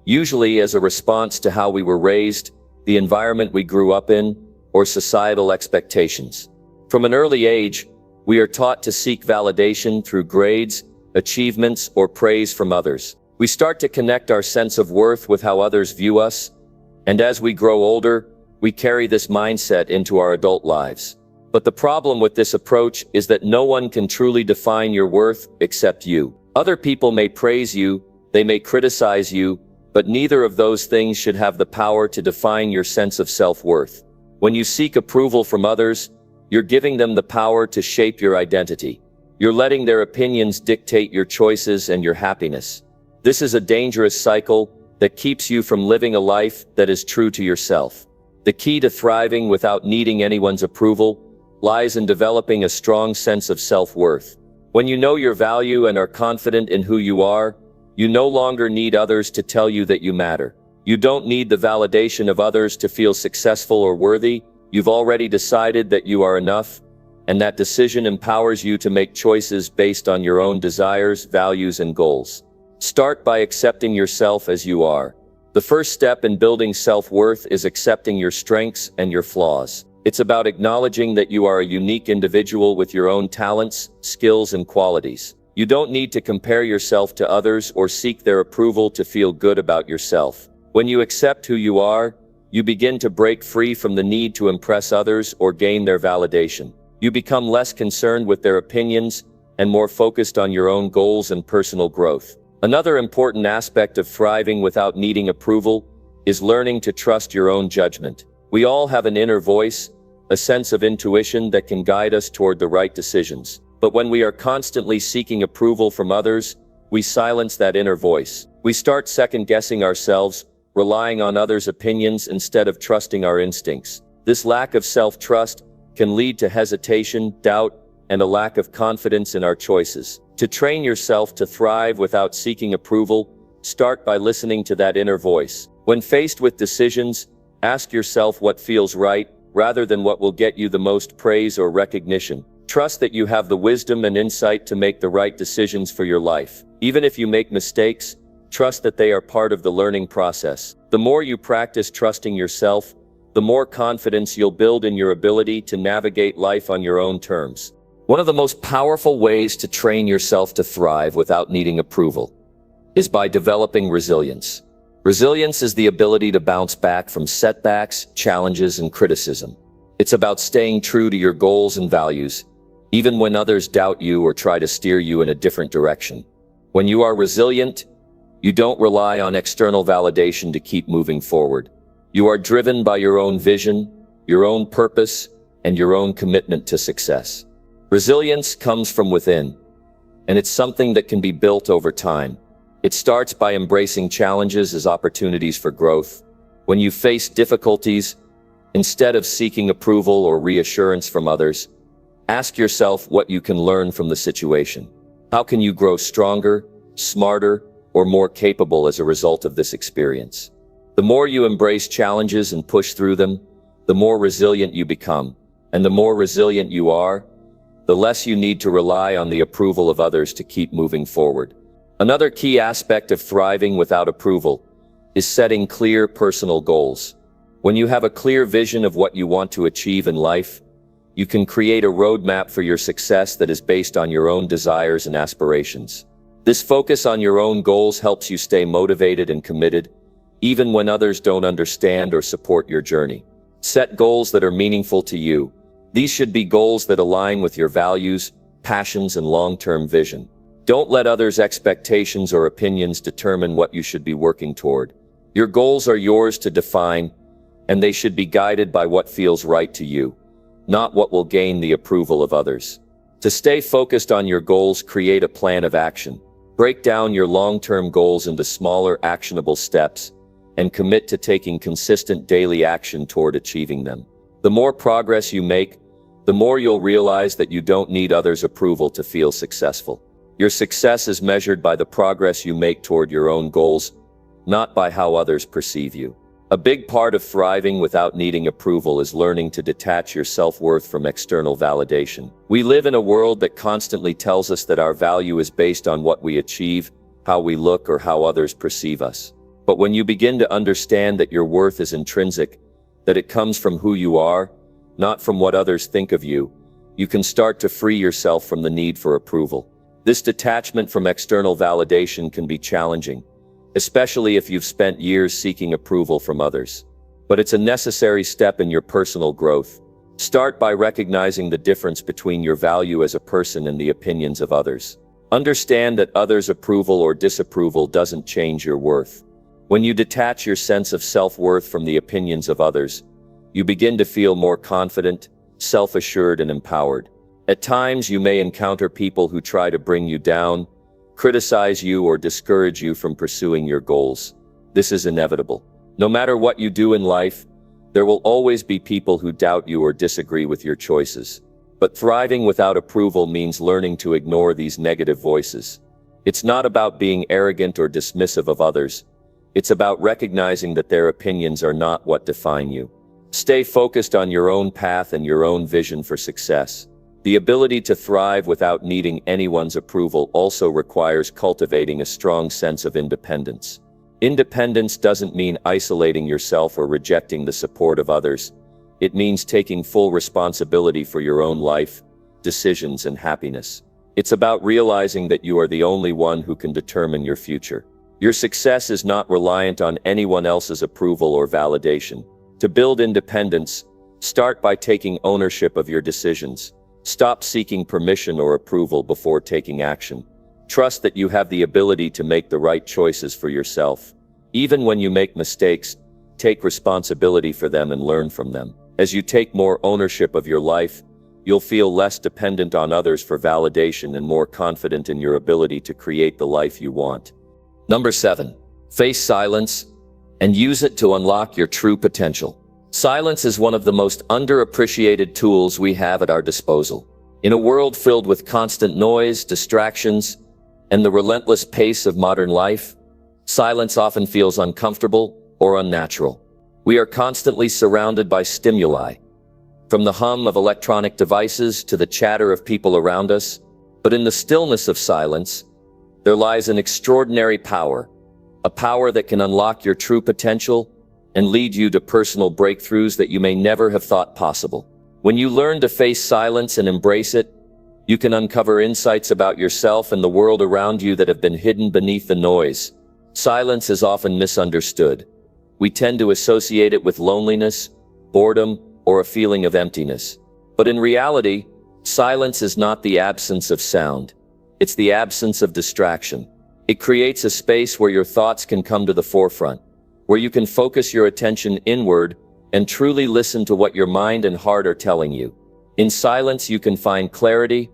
Usually as a response to how we were raised, the environment we grew up in, or societal expectations. From an early age, We are taught to seek validation through grades, achievements, or praise from others. We start to connect our sense of worth with how others view us, and as we grow older, we carry this mindset into our adult lives. But the problem with this approach is that no one can truly define your worth except you. Other people may praise you, they may criticize you, but neither of those things should have the power to define your sense of self-worth. When you seek approval from others, you're giving them the power to shape your identity. You're letting their opinions dictate your choices and your happiness. This is a dangerous cycle that keeps you from living a life that is true to yourself. The key to thriving without needing anyone's approval lies in developing a strong sense of self-worth. When you know your value and are confident in who you are, you no longer need others to tell you that you matter. You don't need the validation of others to feel successful or worthy. You've already decided that you are enough, and that decision empowers you to make choices based on your own desires, values, and goals. Start by accepting yourself as you are. The first step in building self-worth is accepting your strengths and your flaws. It's about acknowledging that you are a unique individual with your own talents, skills, and qualities. You don't need to compare yourself to others or seek their approval to feel good about yourself. When you accept who you are, you begin to break free from the need to impress others or gain their validation. You become less concerned with their opinions and more focused on your own goals and personal growth. Another important aspect of thriving without needing approval is learning to trust your own judgment. We all have an inner voice, a sense of intuition that can guide us toward the right decisions. But when we are constantly seeking approval from others, we silence that inner voice. We start second-guessing ourselves, relying on others' opinions instead of trusting our instincts. This lack of self-trust can lead to hesitation, doubt, and a lack of confidence in our choices. To train yourself to thrive without seeking approval, start by listening to that inner voice. When faced with decisions, ask yourself what feels right, rather than what will get you the most praise or recognition. Trust that you have the wisdom and insight to make the right decisions for your life. Even if you make mistakes, trust that they are part of the learning process. The more you practice trusting yourself, the more confidence you'll build in your ability to navigate life on your own terms. One of the most powerful ways to train yourself to thrive without needing approval is by developing resilience. Resilience is the ability to bounce back from setbacks, challenges, and criticism. It's about staying true to your goals and values, even when others doubt you or try to steer you in a different direction. When you are resilient, you don't rely on external validation to keep moving forward. You are driven by your own vision, your own purpose, and your own commitment to success. Resilience comes from within, and it's something that can be built over time. It starts by embracing challenges as opportunities for growth. When you face difficulties, instead of seeking approval or reassurance from others, ask yourself what you can learn from the situation. How can you grow stronger, smarter, or more capable as a result of this experience? The more you embrace challenges and push through them, the more resilient you become. And the more resilient you are, the less you need to rely on the approval of others to keep moving forward. Another key aspect of thriving without approval is setting clear personal goals. When you have a clear vision of what you want to achieve in life, you can create a roadmap for your success that is based on your own desires and aspirations. This focus on your own goals helps you stay motivated and committed, even when others don't understand or support your journey. Set goals that are meaningful to you. These should be goals that align with your values, passions, and long-term vision. Don't let others' expectations or opinions determine what you should be working toward. Your goals are yours to define, and they should be guided by what feels right to you, not what will gain the approval of others. To stay focused on your goals, create a plan of action. Break down your long-term goals into smaller, actionable steps, and commit to taking consistent daily action toward achieving them. The more progress you make, the more you'll realize that you don't need others' approval to feel successful. Your success is measured by the progress you make toward your own goals, not by how others perceive you. A big part of thriving without needing approval is learning to detach your self-worth from external validation. We live in a world that constantly tells us that our value is based on what we achieve, how we look, or how others perceive us. But when you begin to understand that your worth is intrinsic, that it comes from who you are, not from what others think of you, you can start to free yourself from the need for approval. This detachment from external validation can be challenging, especially if you've spent years seeking approval from others. But it's a necessary step in your personal growth. Start by recognizing the difference between your value as a person and the opinions of others. Understand that others' approval or disapproval doesn't change your worth. When you detach your sense of self-worth from the opinions of others, you begin to feel more confident, self-assured, and empowered. At times, you may encounter people who try to bring you down, criticize you, or discourage you from pursuing your goals. This is inevitable. No matter what you do in life, there will always be people who doubt you or disagree with your choices. But thriving without approval means learning to ignore these negative voices. It's not about being arrogant or dismissive of others. It's about recognizing that their opinions are not what define you. Stay focused on your own path and your own vision for success. The ability to thrive without needing anyone's approval also requires cultivating a strong sense of independence. Independence doesn't mean isolating yourself or rejecting the support of others. It means taking full responsibility for your own life, decisions, and happiness. It's about realizing that you are the only one who can determine your future. Your success is not reliant on anyone else's approval or validation. To build independence, start by taking ownership of your decisions. Stop seeking permission or approval before taking action. Trust that you have the ability to make the right choices for yourself. Even when you make mistakes, take responsibility for them and learn from them. As you take more ownership of your life, you'll feel less dependent on others for validation and more confident in your ability to create the life you want. Number 7. Face silence and use it to unlock your true potential. Silence is one of the most underappreciated tools we have at our disposal. In a world filled with constant noise, distractions, and the relentless pace of modern life, silence often feels uncomfortable or unnatural. We are constantly surrounded by stimuli, from the hum of electronic devices to the chatter of people around us. But in the stillness of silence, there lies an extraordinary power, a power that can unlock your true potential and lead you to personal breakthroughs that you may never have thought possible. When you learn to face silence and embrace it, you can uncover insights about yourself and the world around you that have been hidden beneath the noise. Silence is often misunderstood. We tend to associate it with loneliness, boredom, or a feeling of emptiness. But in reality, silence is not the absence of sound. It's the absence of distraction. It creates a space where your thoughts can come to the forefront, where you can focus your attention inward and truly listen to what your mind and heart are telling you. In silence, you can find clarity,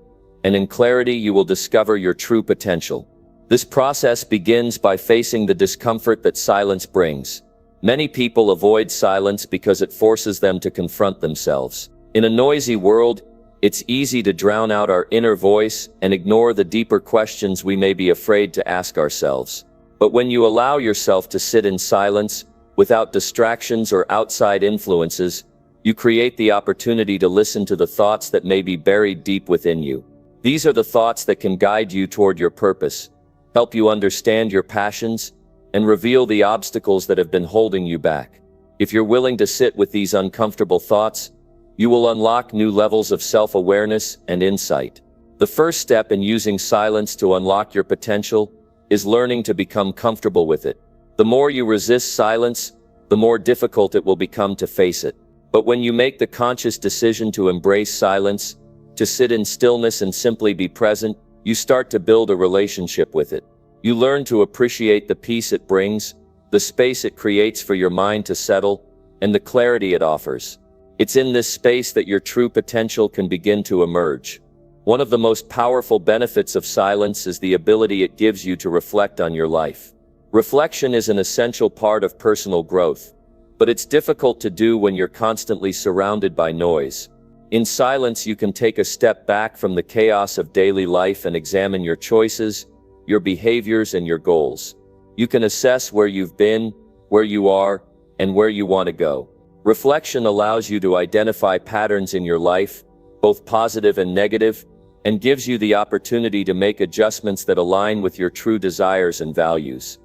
and in clarity, you will discover your true potential. This process begins by facing the discomfort that silence brings. Many people avoid silence because it forces them to confront themselves. In a noisy world, it's easy to drown out our inner voice and ignore the deeper questions we may be afraid to ask ourselves. But when you allow yourself to sit in silence, without distractions or outside influences, you create the opportunity to listen to the thoughts that may be buried deep within you. These are the thoughts that can guide you toward your purpose, help you understand your passions, and reveal the obstacles that have been holding you back. If you're willing to sit with these uncomfortable thoughts, you will unlock new levels of self-awareness and insight. The first step in using silence to unlock your potential is learning to become comfortable with it. The more you resist silence, the more difficult it will become to face it. But when you make the conscious decision to embrace silence, to sit in stillness and simply be present, you start to build a relationship with it. You learn to appreciate the peace it brings, the space it creates for your mind to settle, and the clarity it offers. It's in this space that your true potential can begin to emerge. One of the most powerful benefits of silence is the ability it gives you to reflect on your life. Reflection is an essential part of personal growth, but it's difficult to do when you're constantly surrounded by noise. In silence, you can take a step back from the chaos of daily life and examine your choices, your behaviors, and your goals. You can assess where you've been, where you are, and where you want to go. Reflection allows you to identify patterns in your life, both positive and negative, and gives you the opportunity to make adjustments that align with your true desires and values.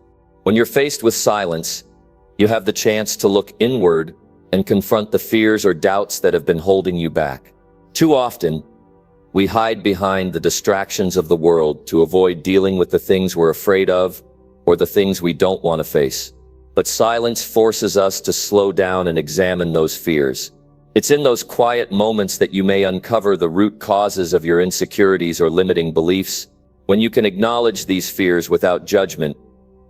When you're faced with silence, you have the chance to look inward and confront the fears or doubts that have been holding you back. Too often, We hide behind the distractions of the world to avoid dealing with the things we're afraid of or the things we don't want to face. But silence forces us to slow down and examine those fears. It's in those quiet moments that you may uncover the root causes of your insecurities or limiting beliefs. When you can acknowledge these fears without judgment,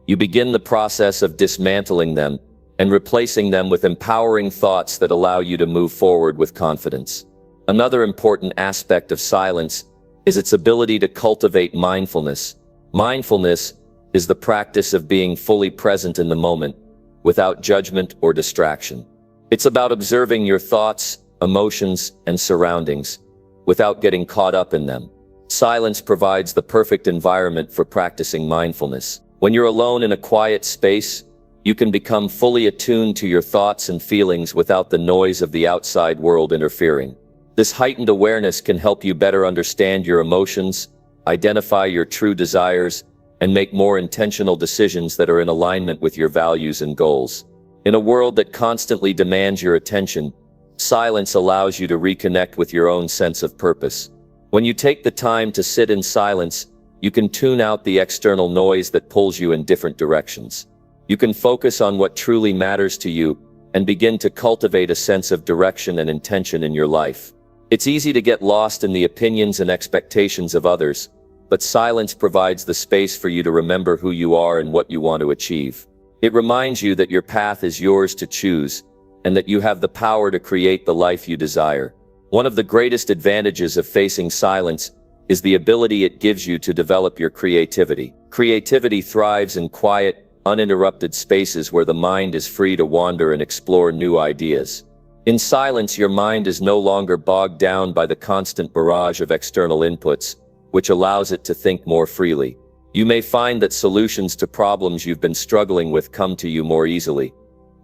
you begin the process of dismantling them and replacing them with empowering thoughts that allow you to move forward with confidence. Another important aspect of silence is its ability to cultivate mindfulness. Mindfulness is the practice of being fully present in the moment, without judgment or distraction. It's about observing your thoughts, emotions, and surroundings, without getting caught up in them. Silence provides the perfect environment for practicing mindfulness. When you're alone in a quiet space, you can become fully attuned to your thoughts and feelings without the noise of the outside world interfering. This heightened awareness can help you better understand your emotions, identify your true desires, and make more intentional decisions that are in alignment with your values and goals. In a world that constantly demands your attention, silence allows you to reconnect with your own sense of purpose. When you take the time to sit in silence, you can tune out the external noise that pulls you in different directions. You can focus on what truly matters to you and begin to cultivate a sense of direction and intention in your life. It's easy to get lost in the opinions and expectations of others, but silence provides the space for you to remember who you are and what you want to achieve. It reminds you that your path is yours to choose, and that you have the power to create the life you desire. One of the greatest advantages of facing silence is the ability it gives you to develop your creativity. Creativity thrives in quiet, uninterrupted spaces where the mind is free to wander and explore new ideas. In silence, your mind is no longer bogged down by the constant barrage of external inputs, which allows it to think more freely. You may find that solutions to problems you've been struggling with come to you more easily,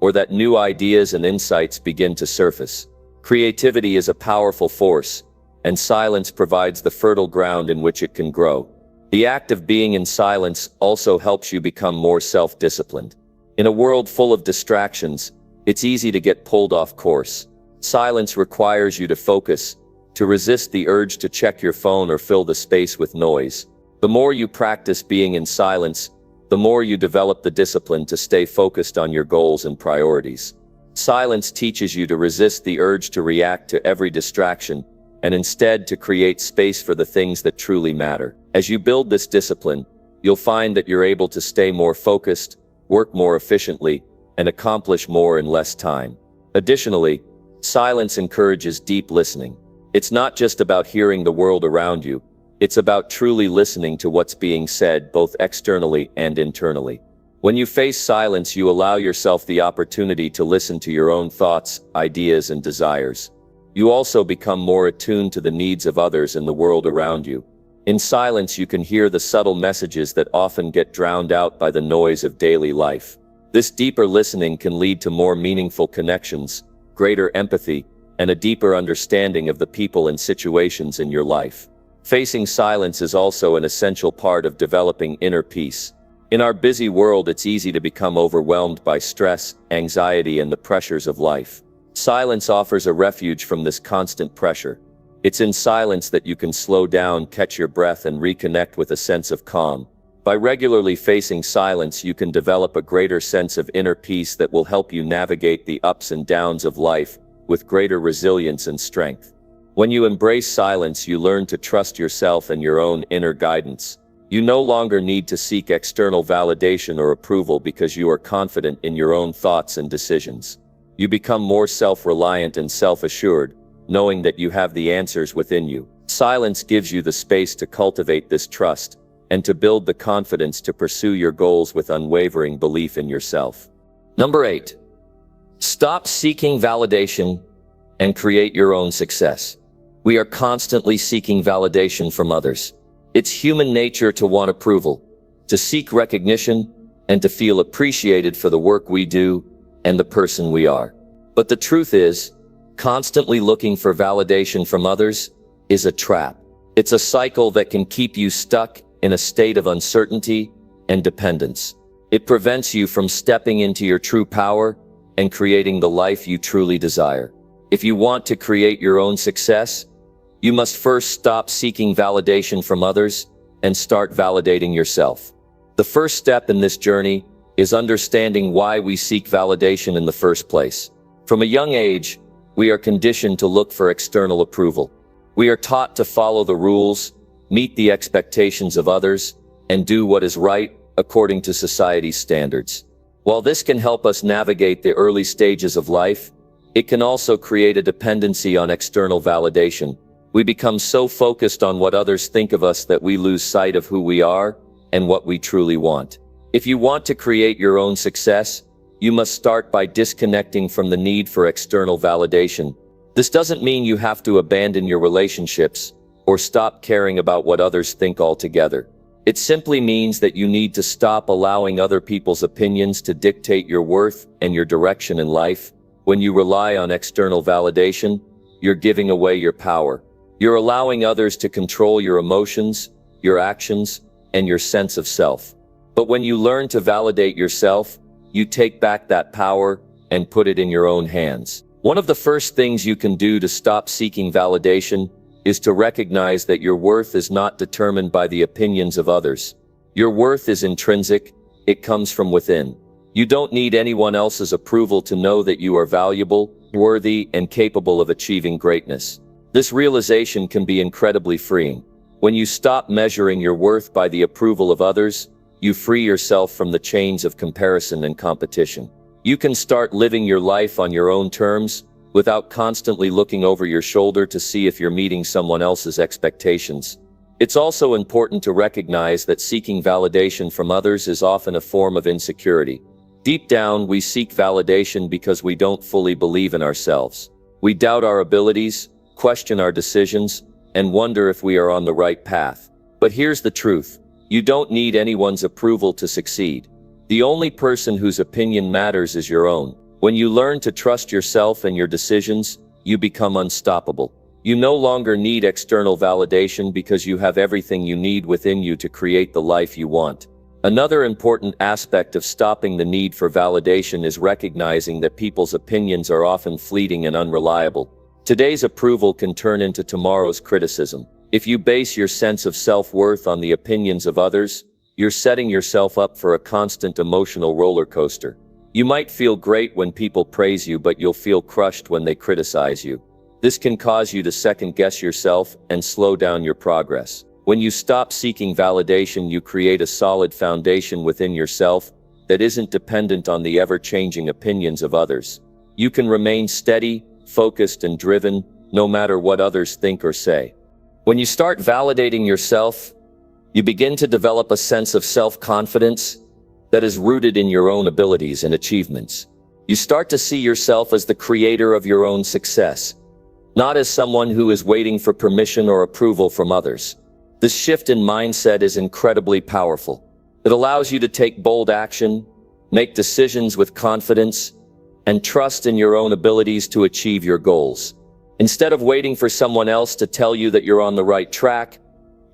or that new ideas and insights begin to surface. Creativity is a powerful force, and silence provides the fertile ground in which it can grow. The act of being in silence also helps you become more self-disciplined. In a world full of distractions, it's easy to get pulled off course. Silence requires you to focus, to resist the urge to check your phone or fill the space with noise. The more you practice being in silence, the more you develop the discipline to stay focused on your goals and priorities. Silence teaches you to resist the urge to react to every distraction, and instead to create space for the things that truly matter. As you build this discipline, you'll find that you're able to stay more focused, work more efficiently, and accomplish more in less time. Additionally, silence encourages deep listening. It's not just about hearing the world around you, it's about truly listening to what's being said both externally and internally. When you face silence, you allow yourself the opportunity to listen to your own thoughts, ideas, and desires. You also become more attuned to the needs of others in the world around you. In silence, you can hear the subtle messages that often get drowned out by the noise of daily life. This deeper listening can lead to more meaningful connections, greater empathy, and a deeper understanding of the people and situations in your life. Facing silence is also an essential part of developing inner peace. In our busy world, it's easy to become overwhelmed by stress, anxiety, and the pressures of life. Silence offers a refuge from this constant pressure. It's in silence that you can slow down, catch your breath, and reconnect with a sense of calm. By regularly facing silence, you can develop a greater sense of inner peace that will help you navigate the ups and downs of life with greater resilience and strength. When you embrace silence, you learn to trust yourself and your own inner guidance. You no longer need to seek external validation or approval because you are confident in your own thoughts and decisions. You become more self-reliant and self-assured, knowing that you have the answers within you. Silence gives you the space to cultivate this trust and to build the confidence to pursue your goals with unwavering belief in yourself. Number 8. Stop seeking validation and create your own success. We are constantly seeking validation from others. It's human nature to want approval, to seek recognition, and to feel appreciated for the work we do and the person we are. But the truth is, constantly looking for validation from others is a trap. It's a cycle that can keep you stuck in a state of uncertainty and dependence. It prevents you from stepping into your true power and creating the life you truly desire. If you want to create your own success, you must first stop seeking validation from others and start validating yourself. The first step in this journey is understanding why we seek validation in the first place. From a young age, we are conditioned to look for external approval. We are taught to follow the rules, meet the expectations of others, and do what is right according to society's standards. While this can help us navigate the early stages of life, it can also create a dependency on external validation. We become so focused on what others think of us that we lose sight of who we are and what we truly want. If you want to create your own success, you must start by disconnecting from the need for external validation. This doesn't mean you have to abandon your relationships or stop caring about what others think altogether. It simply means that you need to stop allowing other people's opinions to dictate your worth and your direction in life. When you rely on external validation, you're giving away your power. You're allowing others to control your emotions, your actions, and your sense of self. But when you learn to validate yourself, you take back that power and put it in your own hands. One of the first things you can do to stop seeking validation is to recognize that your worth is not determined by the opinions of others. Your worth is intrinsic, it comes from within. You don't need anyone else's approval to know that you are valuable, worthy, and capable of achieving greatness. This realization can be incredibly freeing. When you stop measuring your worth by the approval of others, you free yourself from the chains of comparison and competition. You can start living your life on your own terms, without constantly looking over your shoulder to see if you're meeting someone else's expectations. It's also important to recognize that seeking validation from others is often a form of insecurity. Deep down, we seek validation because we don't fully believe in ourselves. We doubt our abilities, question our decisions, and wonder if we are on the right path. But here's the truth. You don't need anyone's approval to succeed. The only person whose opinion matters is your own. When you learn to trust yourself and your decisions, you become unstoppable. You no longer need external validation because you have everything you need within you to create the life you want. Another important aspect of stopping the need for validation is recognizing that people's opinions are often fleeting and unreliable. Today's approval can turn into tomorrow's criticism. If you base your sense of self-worth on the opinions of others, you're setting yourself up for a constant emotional roller coaster. You might feel great when people praise you, but you'll feel crushed when they criticize you. This can cause you to second-guess yourself and slow down your progress. When you stop seeking validation, you create a solid foundation within yourself that isn't dependent on the ever-changing opinions of others. You can remain steady, focused, and driven, no matter what others think or say. When you start validating yourself, you begin to develop a sense of self-confidence that is rooted in your own abilities and achievements. You start to see yourself as the creator of your own success, not as someone who is waiting for permission or approval from others. This shift in mindset is incredibly powerful. It allows you to take bold action, make decisions with confidence, and trust in your own abilities to achieve your goals. Instead of waiting for someone else to tell you that you're on the right track,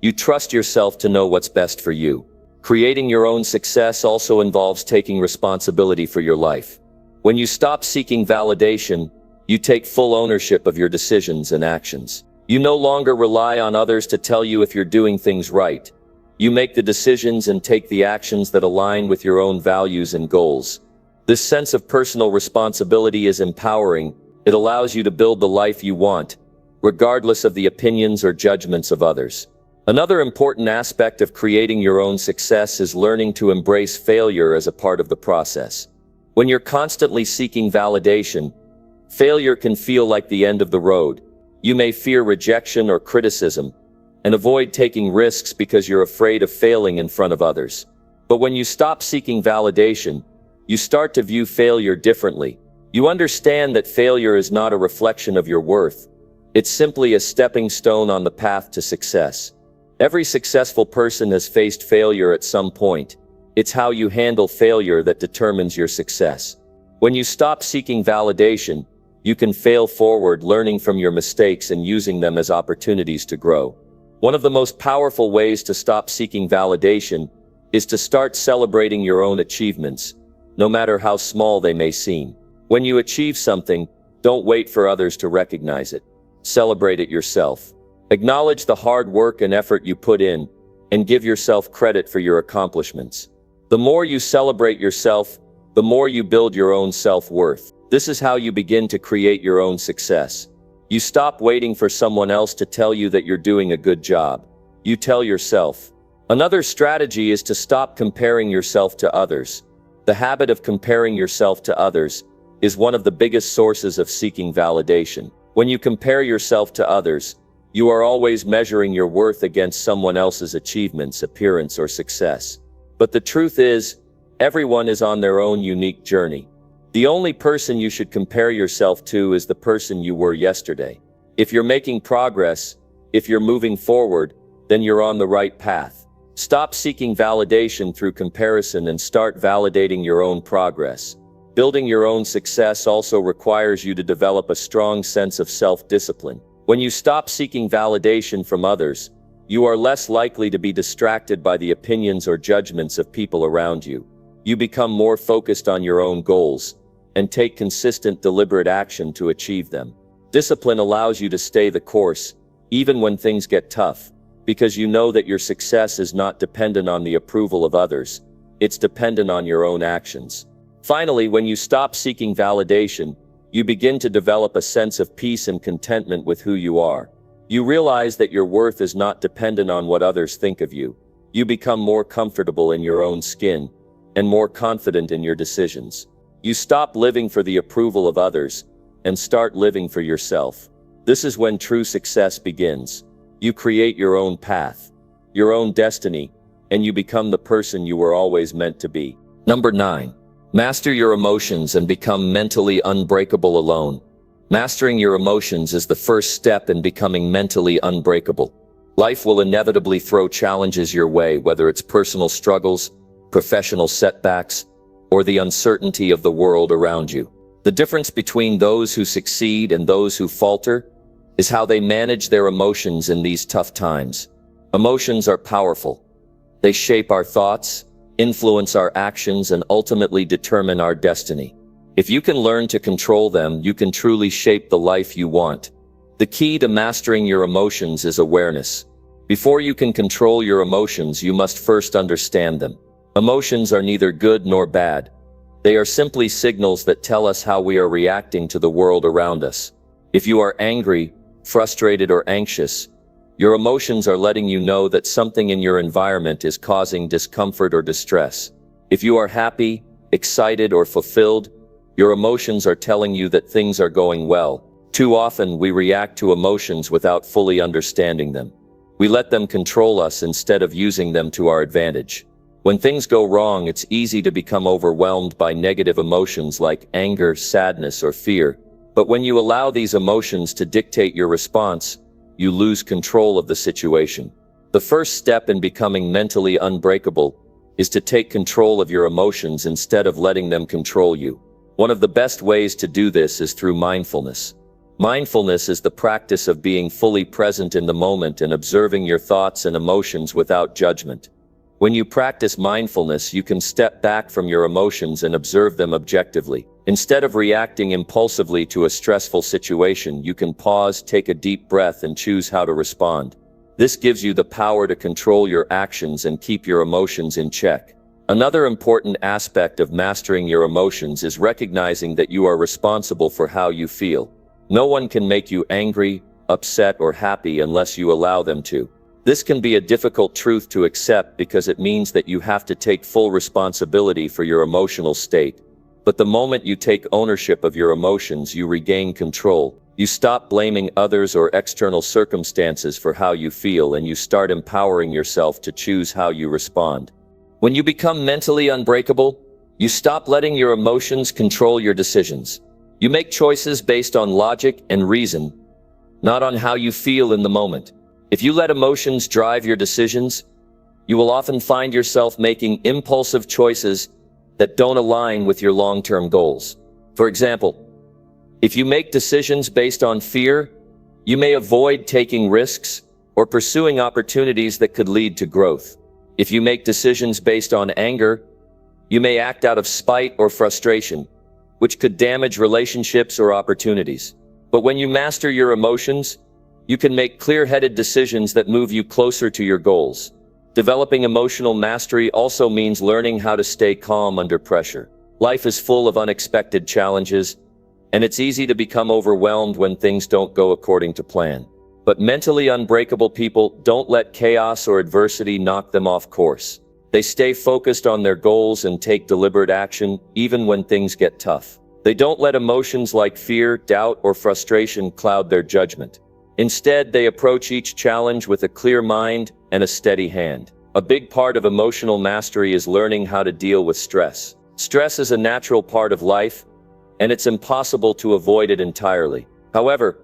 you trust yourself to know what's best for you. Creating your own success also involves taking responsibility for your life. When you stop seeking validation, you take full ownership of your decisions and actions. You no longer rely on others to tell you if you're doing things right. You make the decisions and take the actions that align with your own values and goals. This sense of personal responsibility is empowering. It allows you to build the life you want, regardless of the opinions or judgments of others. Another important aspect of creating your own success is learning to embrace failure as a part of the process. When you're constantly seeking validation, failure can feel like the end of the road. You may fear rejection or criticism, and avoid taking risks because you're afraid of failing in front of others. But when you stop seeking validation, you start to view failure differently. You understand that failure is not a reflection of your worth. It's simply a stepping stone on the path to success. Every successful person has faced failure at some point. It's how you handle failure that determines your success. When you stop seeking validation, you can fail forward, learning from your mistakes and using them as opportunities to grow. One of the most powerful ways to stop seeking validation is to start celebrating your own achievements, no matter how small they may seem. When you achieve something, don't wait for others to recognize it. Celebrate it yourself. Acknowledge the hard work and effort you put in, and give yourself credit for your accomplishments. The more you celebrate yourself, the more you build your own self-worth. This is how you begin to create your own success. You stop waiting for someone else to tell you that you're doing a good job. You tell yourself. Another strategy is to stop comparing yourself to others. The habit of comparing yourself to others is one of the biggest sources of seeking validation. When you compare yourself to others, you are always measuring your worth against someone else's achievements, appearance, or success. But the truth is, everyone is on their own unique journey. The only person you should compare yourself to is the person you were yesterday. If you're making progress, if you're moving forward, then you're on the right path. Stop seeking validation through comparison and start validating your own progress. Building your own success also requires you to develop a strong sense of self-discipline. When you stop seeking validation from others, you are less likely to be distracted by the opinions or judgments of people around you. You become more focused on your own goals and take consistent, deliberate action to achieve them. Discipline allows you to stay the course, even when things get tough, because you know that your success is not dependent on the approval of others. It's dependent on your own actions. Finally, when you stop seeking validation, you begin to develop a sense of peace and contentment with who you are. You realize that your worth is not dependent on what others think of you. You become more comfortable in your own skin and more confident in your decisions. You stop living for the approval of others and start living for yourself. This is when true success begins. You create your own path, your own destiny, and you become the person you were always meant to be. Number 9. Master your emotions and become mentally unbreakable alone. Mastering your emotions is the first step in becoming mentally unbreakable. Life will inevitably throw challenges your way, whether it's personal struggles, professional setbacks, or the uncertainty of the world around you. The difference between those who succeed and those who falter is how they manage their emotions in these tough times. Emotions are powerful. They shape our thoughts, influence our actions, and ultimately determine our destiny. If you can learn to control them, you can truly shape the life you want. The key to mastering your emotions is awareness. Before you can control your emotions, you must first understand them. Emotions are neither good nor bad. They are simply signals that tell us how we are reacting to the world around us. If you are angry, frustrated, or anxious, your emotions are letting you know that something in your environment is causing discomfort or distress. If you are happy, excited, or fulfilled, your emotions are telling you that things are going well. Too often, we react to emotions without fully understanding them. We let them control us instead of using them to our advantage. When things go wrong, it's easy to become overwhelmed by negative emotions like anger, sadness, or fear. But when you allow these emotions to dictate your response, you lose control of the situation. The first step in becoming mentally unbreakable is to take control of your emotions instead of letting them control you. One of the best ways to do this is through mindfulness. Mindfulness is the practice of being fully present in the moment and observing your thoughts and emotions without judgment. When you practice mindfulness, you can step back from your emotions and observe them objectively. Instead of reacting impulsively to a stressful situation, you can pause, take a deep breath, and choose how to respond. This gives you the power to control your actions and keep your emotions in check. Another important aspect of mastering your emotions is recognizing that you are responsible for how you feel. No one can make you angry, upset, or happy unless you allow them to. This can be a difficult truth to accept because it means that you have to take full responsibility for your emotional state. But the moment you take ownership of your emotions, you regain control. You stop blaming others or external circumstances for how you feel, and you start empowering yourself to choose how you respond. When you become mentally unbreakable, you stop letting your emotions control your decisions. You make choices based on logic and reason, not on how you feel in the moment. If you let emotions drive your decisions, you will often find yourself making impulsive choices that don't align with your long-term goals. For example, if you make decisions based on fear, you may avoid taking risks or pursuing opportunities that could lead to growth. If you make decisions based on anger, you may act out of spite or frustration, which could damage relationships or opportunities. But when you master your emotions, You can make clear-headed decisions that move you closer to your goals. Developing emotional mastery also means learning how to stay calm under pressure. Life is full of unexpected challenges, and it's easy to become overwhelmed when things don't go according to plan. But mentally unbreakable people don't let chaos or adversity knock them off course. They stay focused on their goals and take deliberate action, even when things get tough. They don't let emotions like fear, doubt, or frustration cloud their judgment. Instead, they approach each challenge with a clear mind and a steady hand. A big part of emotional mastery is learning how to deal with stress. Stress is a natural part of life, and it's impossible to avoid it entirely. However,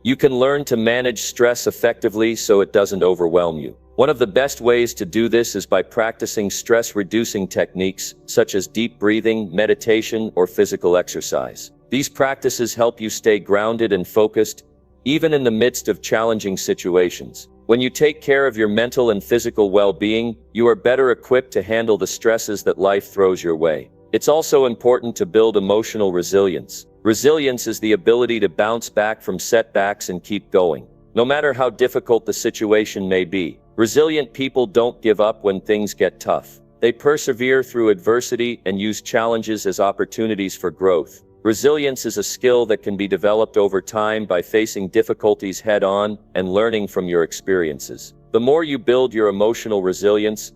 you can learn to manage stress effectively so it doesn't overwhelm you. One of the best ways to do this is by practicing stress-reducing techniques such as deep breathing, meditation, or physical exercise. These practices help you stay grounded and focused, even in the midst of challenging situations. When you take care of your mental and physical well-being, you are better equipped to handle the stresses that life throws your way. It's also important to build emotional resilience. Resilience is the ability to bounce back from setbacks and keep going, no matter how difficult the situation may be. Resilient people don't give up when things get tough. They persevere through adversity and use challenges as opportunities for growth. Resilience is a skill that can be developed over time by facing difficulties head-on and learning from your experiences. The more you build your emotional resilience,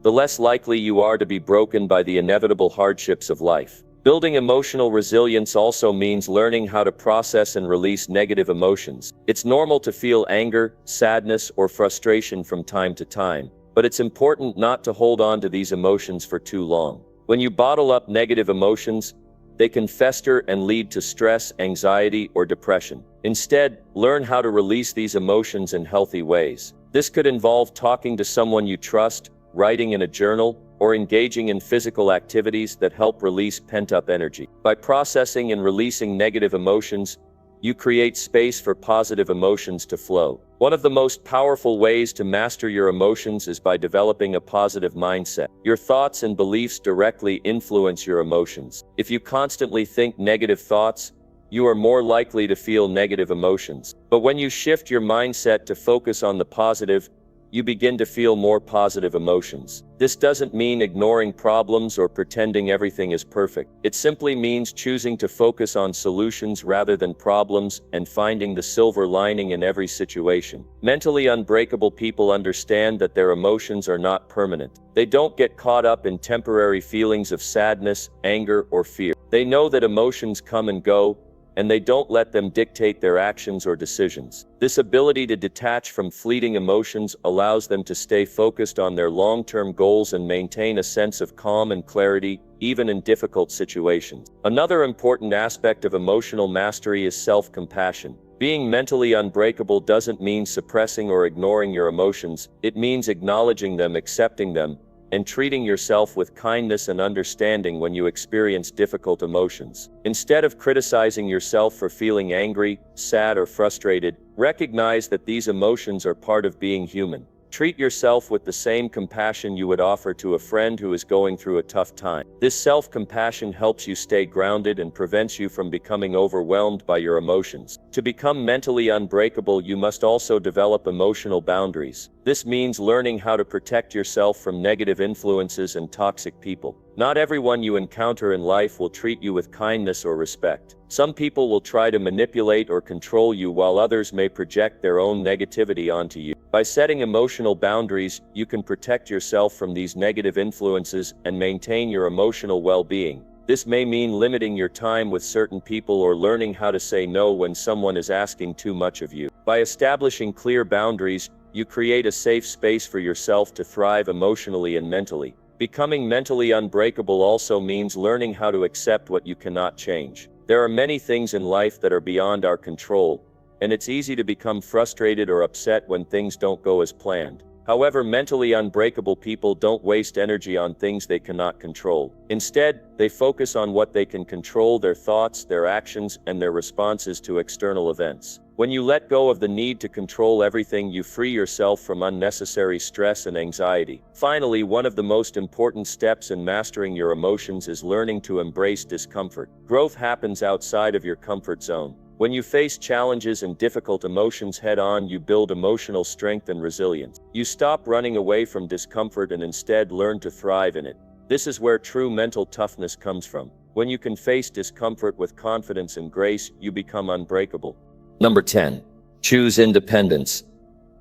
the less likely you are to be broken by the inevitable hardships of life. Building emotional resilience also means learning how to process and release negative emotions. It's normal to feel anger, sadness, or frustration from time to time, but it's important not to hold on to these emotions for too long. When you bottle up negative emotions, they can fester and lead to stress, anxiety, or depression. Instead, learn how to release these emotions in healthy ways. This could involve talking to someone you trust, writing in a journal, or engaging in physical activities that help release pent-up energy. By processing and releasing negative emotions, you create space for positive emotions to flow. One of the most powerful ways to master your emotions is by developing a positive mindset. Your thoughts and beliefs directly influence your emotions. If you constantly think negative thoughts, you are more likely to feel negative emotions. But when you shift your mindset to focus on the positive, you begin to feel more positive emotions. This doesn't mean ignoring problems or pretending everything is perfect. It simply means choosing to focus on solutions rather than problems and finding the silver lining in every situation. Mentally unbreakable people understand that their emotions are not permanent. They don't get caught up in temporary feelings of sadness, anger, or fear. They know that emotions come and go, and they don't let them dictate their actions or decisions. This ability to detach from fleeting emotions allows them to stay focused on their long-term goals and maintain a sense of calm and clarity, even in difficult situations. Another important aspect of emotional mastery is self-compassion. Being mentally unbreakable doesn't mean suppressing or ignoring your emotions. It means acknowledging them, accepting them, and treating yourself with kindness and understanding when you experience difficult emotions. Instead of criticizing yourself for feeling angry, sad, or frustrated, recognize that these emotions are part of being human. Treat yourself with the same compassion you would offer to a friend who is going through a tough time. This self-compassion helps you stay grounded and prevents you from becoming overwhelmed by your emotions. To become mentally unbreakable, you must also develop emotional boundaries. This means learning how to protect yourself from negative influences and toxic people. Not everyone you encounter in life will treat you with kindness or respect. Some people will try to manipulate or control you, while others may project their own negativity onto you. By setting emotional boundaries, you can protect yourself from these negative influences and maintain your emotional well-being. This may mean limiting your time with certain people or learning how to say no when someone is asking too much of you. By establishing clear boundaries, you create a safe space for yourself to thrive emotionally and mentally. Becoming mentally unbreakable also means learning how to accept what you cannot change. There are many things in life that are beyond our control, and it's easy to become frustrated or upset when things don't go as planned. However, mentally unbreakable people don't waste energy on things they cannot control. Instead, they focus on what they can control: their thoughts, their actions, and their responses to external events. When you let go of the need to control everything, you free yourself from unnecessary stress and anxiety. Finally, one of the most important steps in mastering your emotions is learning to embrace discomfort. Growth happens outside of your comfort zone. When you face challenges and difficult emotions head-on, you build emotional strength and resilience. You stop running away from discomfort and instead learn to thrive in it. This is where true mental toughness comes from. When you can face discomfort with confidence and grace, you become unbreakable. Number 10. Choose independence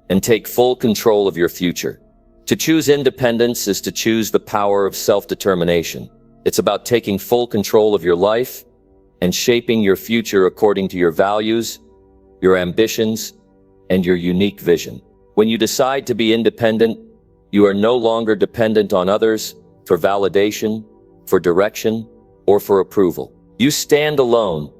and take full control of your future. To choose independence is to choose the power of self-determination. It's about taking full control of your life and shaping your future according to your values, your ambitions, and your unique vision. When you decide to be independent, you are no longer dependent on others for validation, for direction, or for approval. You stand alone,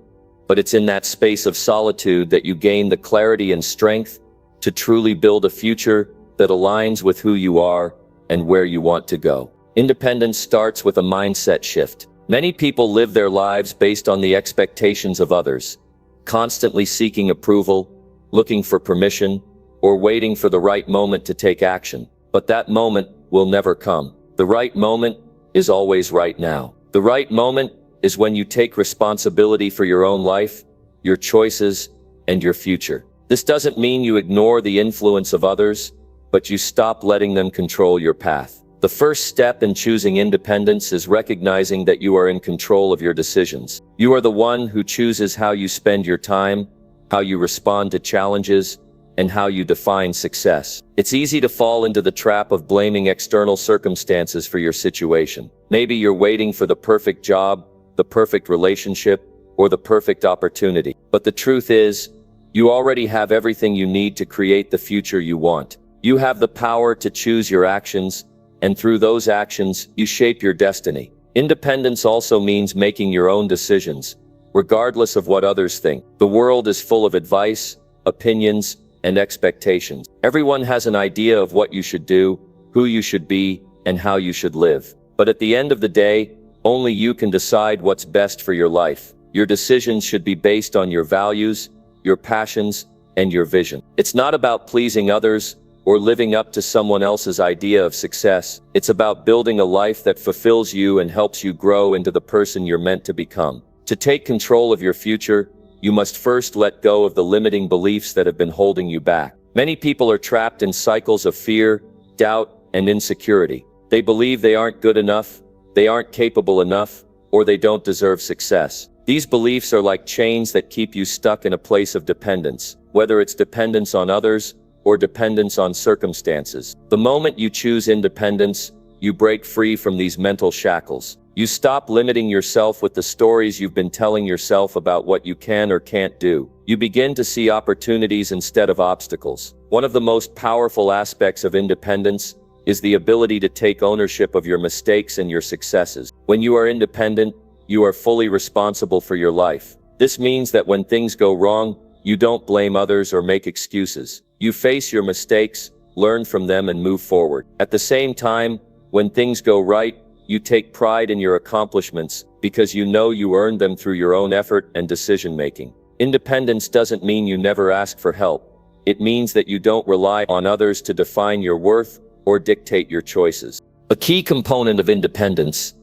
but it's in that space of solitude that you gain the clarity and strength to truly build a future that aligns with who you are and where you want to go. Independence starts with a mindset shift. Many people live their lives based on the expectations of others, constantly seeking approval, looking for permission, or waiting for the right moment to take action. But that moment will never come. The right moment is always right now. The right moment is when you take responsibility for your own life, your choices, and your future. This doesn't mean you ignore the influence of others, but you stop letting them control your path. The first step in choosing independence is recognizing that you are in control of your decisions. You are the one who chooses how you spend your time, how you respond to challenges, and how you define success. It's easy to fall into the trap of blaming external circumstances for your situation. Maybe you're waiting for the perfect job, the perfect relationship, or the perfect opportunity. But the truth is, you already have everything you need to create the future you want. You have the power to choose your actions, and through those actions, you shape your destiny. Independence also means making your own decisions, regardless of what others think. The world is full of advice, opinions, and expectations. Everyone has an idea of what you should do, who you should be, and how you should live. But at the end of the day, only you can decide what's best for your life. Your decisions should be based on your values, your passions, and your vision. It's not about pleasing others or living up to someone else's idea of success. It's about building a life that fulfills you and helps you grow into the person you're meant to become. To take control of your future, you must first let go of the limiting beliefs that have been holding you back. Many people are trapped in cycles of fear, doubt, and insecurity. They believe they aren't good enough, they aren't capable enough, or they don't deserve success. These beliefs are like chains that keep you stuck in a place of dependence, whether it's dependence on others or dependence on circumstances. The moment you choose independence, you break free from these mental shackles. You stop limiting yourself with the stories you've been telling yourself about what you can or can't do. You begin to see opportunities instead of obstacles. One of the most powerful aspects of independence is the ability to take ownership of your mistakes and your successes. When you are independent, you are fully responsible for your life. This means that when things go wrong, you don't blame others or make excuses. You face your mistakes, learn from them, and move forward. At the same time, when things go right, you take pride in your accomplishments because you know you earned them through your own effort and decision-making. Independence doesn't mean you never ask for help. It means that you don't rely on others to define your worth or dictate your choices. A key component of independence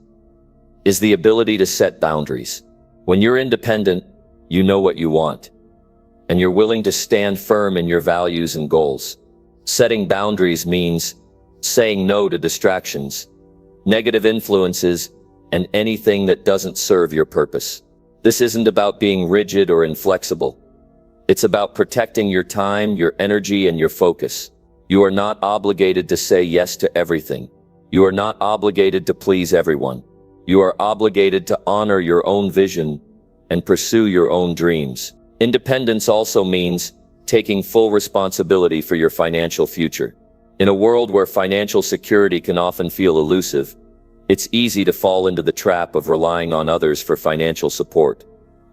is the ability to set boundaries. When you're independent, you know what you want, and you're willing to stand firm in your values and goals. Setting boundaries means saying no to distractions, negative influences, and anything that doesn't serve your purpose. This isn't about being rigid or inflexible. It's about protecting your time, your energy, and your focus. You are not obligated to say yes to everything. You are not obligated to please everyone. You are obligated to honor your own vision and pursue your own dreams. Independence also means taking full responsibility for your financial future. In a world where financial security can often feel elusive, it's easy to fall into the trap of relying on others for financial support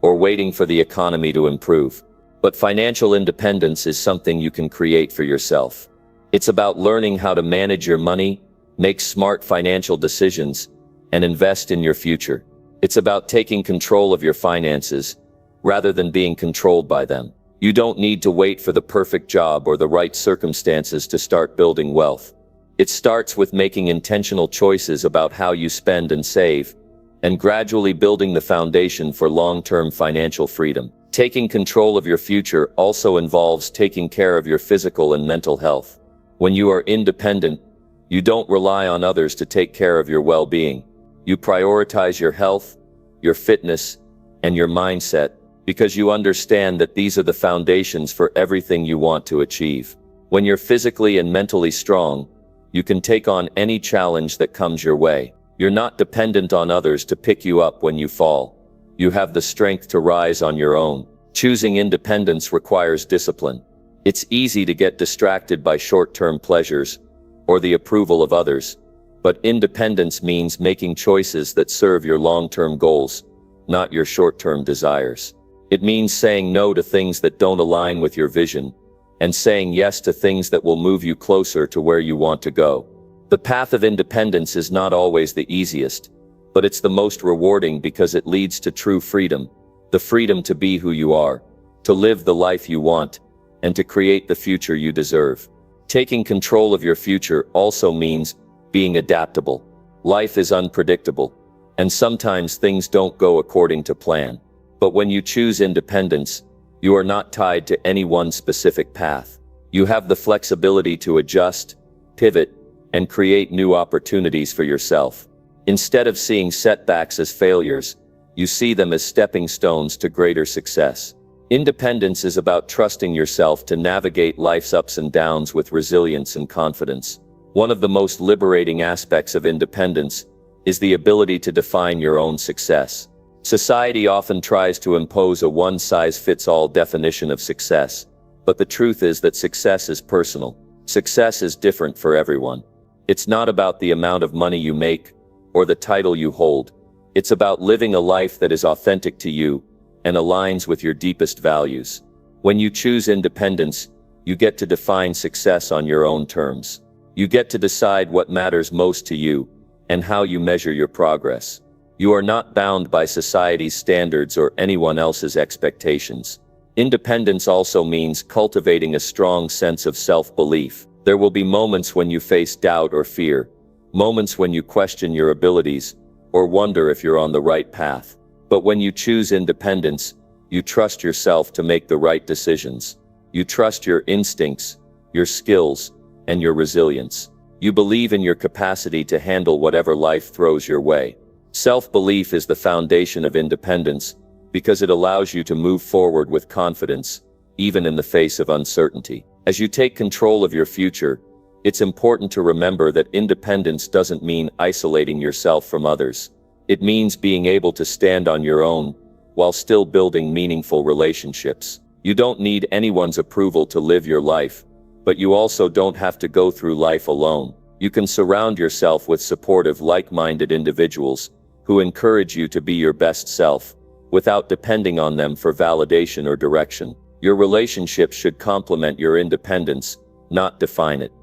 or waiting for the economy to improve. But financial independence is something you can create for yourself. It's about learning how to manage your money, make smart financial decisions, and invest in your future. It's about taking control of your finances rather than being controlled by them. You don't need to wait for the perfect job or the right circumstances to start building wealth. It starts with making intentional choices about how you spend and save, and gradually building the foundation for long-term financial freedom. Taking control of your future also involves taking care of your physical and mental health. When you are independent, you don't rely on others to take care of your well-being. You prioritize your health, your fitness, and your mindset, because you understand that these are the foundations for everything you want to achieve. When you're physically and mentally strong, you can take on any challenge that comes your way. You're not dependent on others to pick you up when you fall. You have the strength to rise on your own. Choosing independence requires discipline. It's easy to get distracted by short-term pleasures or the approval of others, but independence means making choices that serve your long-term goals, not your short-term desires. It means saying no to things that don't align with your vision, and saying yes to things that will move you closer to where you want to go. The path of independence is not always the easiest, but it's the most rewarding because it leads to true freedom, the freedom to be who you are, to live the life you want, and to create the future you deserve. Taking control of your future also means being adaptable. Life is unpredictable, and sometimes things don't go according to plan. But when you choose independence, you are not tied to any one specific path. You have the flexibility to adjust, pivot, and create new opportunities for yourself. Instead of seeing setbacks as failures, you see them as stepping stones to greater success. Independence is about trusting yourself to navigate life's ups and downs with resilience and confidence. One of the most liberating aspects of independence is the ability to define your own success. Society often tries to impose a one-size-fits-all definition of success, but the truth is that success is personal. Success is different for everyone. It's not about the amount of money you make or the title you hold. It's about living a life that is authentic to you and aligns with your deepest values. When you choose independence, you get to define success on your own terms. You get to decide what matters most to you and how you measure your progress. You are not bound by society's standards or anyone else's expectations. Independence also means cultivating a strong sense of self-belief. There will be moments when you face doubt or fear, moments when you question your abilities or wonder if you're on the right path. But when you choose independence, you trust yourself to make the right decisions. You trust your instincts, your skills, and your resilience. You believe in your capacity to handle whatever life throws your way. Self-belief is the foundation of independence because it allows you to move forward with confidence, even in the face of uncertainty. As you take control of your future, it's important to remember that independence doesn't mean isolating yourself from others. It means being able to stand on your own while still building meaningful relationships. You don't need anyone's approval to live your life, but you also don't have to go through life alone. You can surround yourself with supportive, like-minded individuals who encourage you to be your best self, without depending on them for validation or direction. Your relationships should complement your independence, not define it.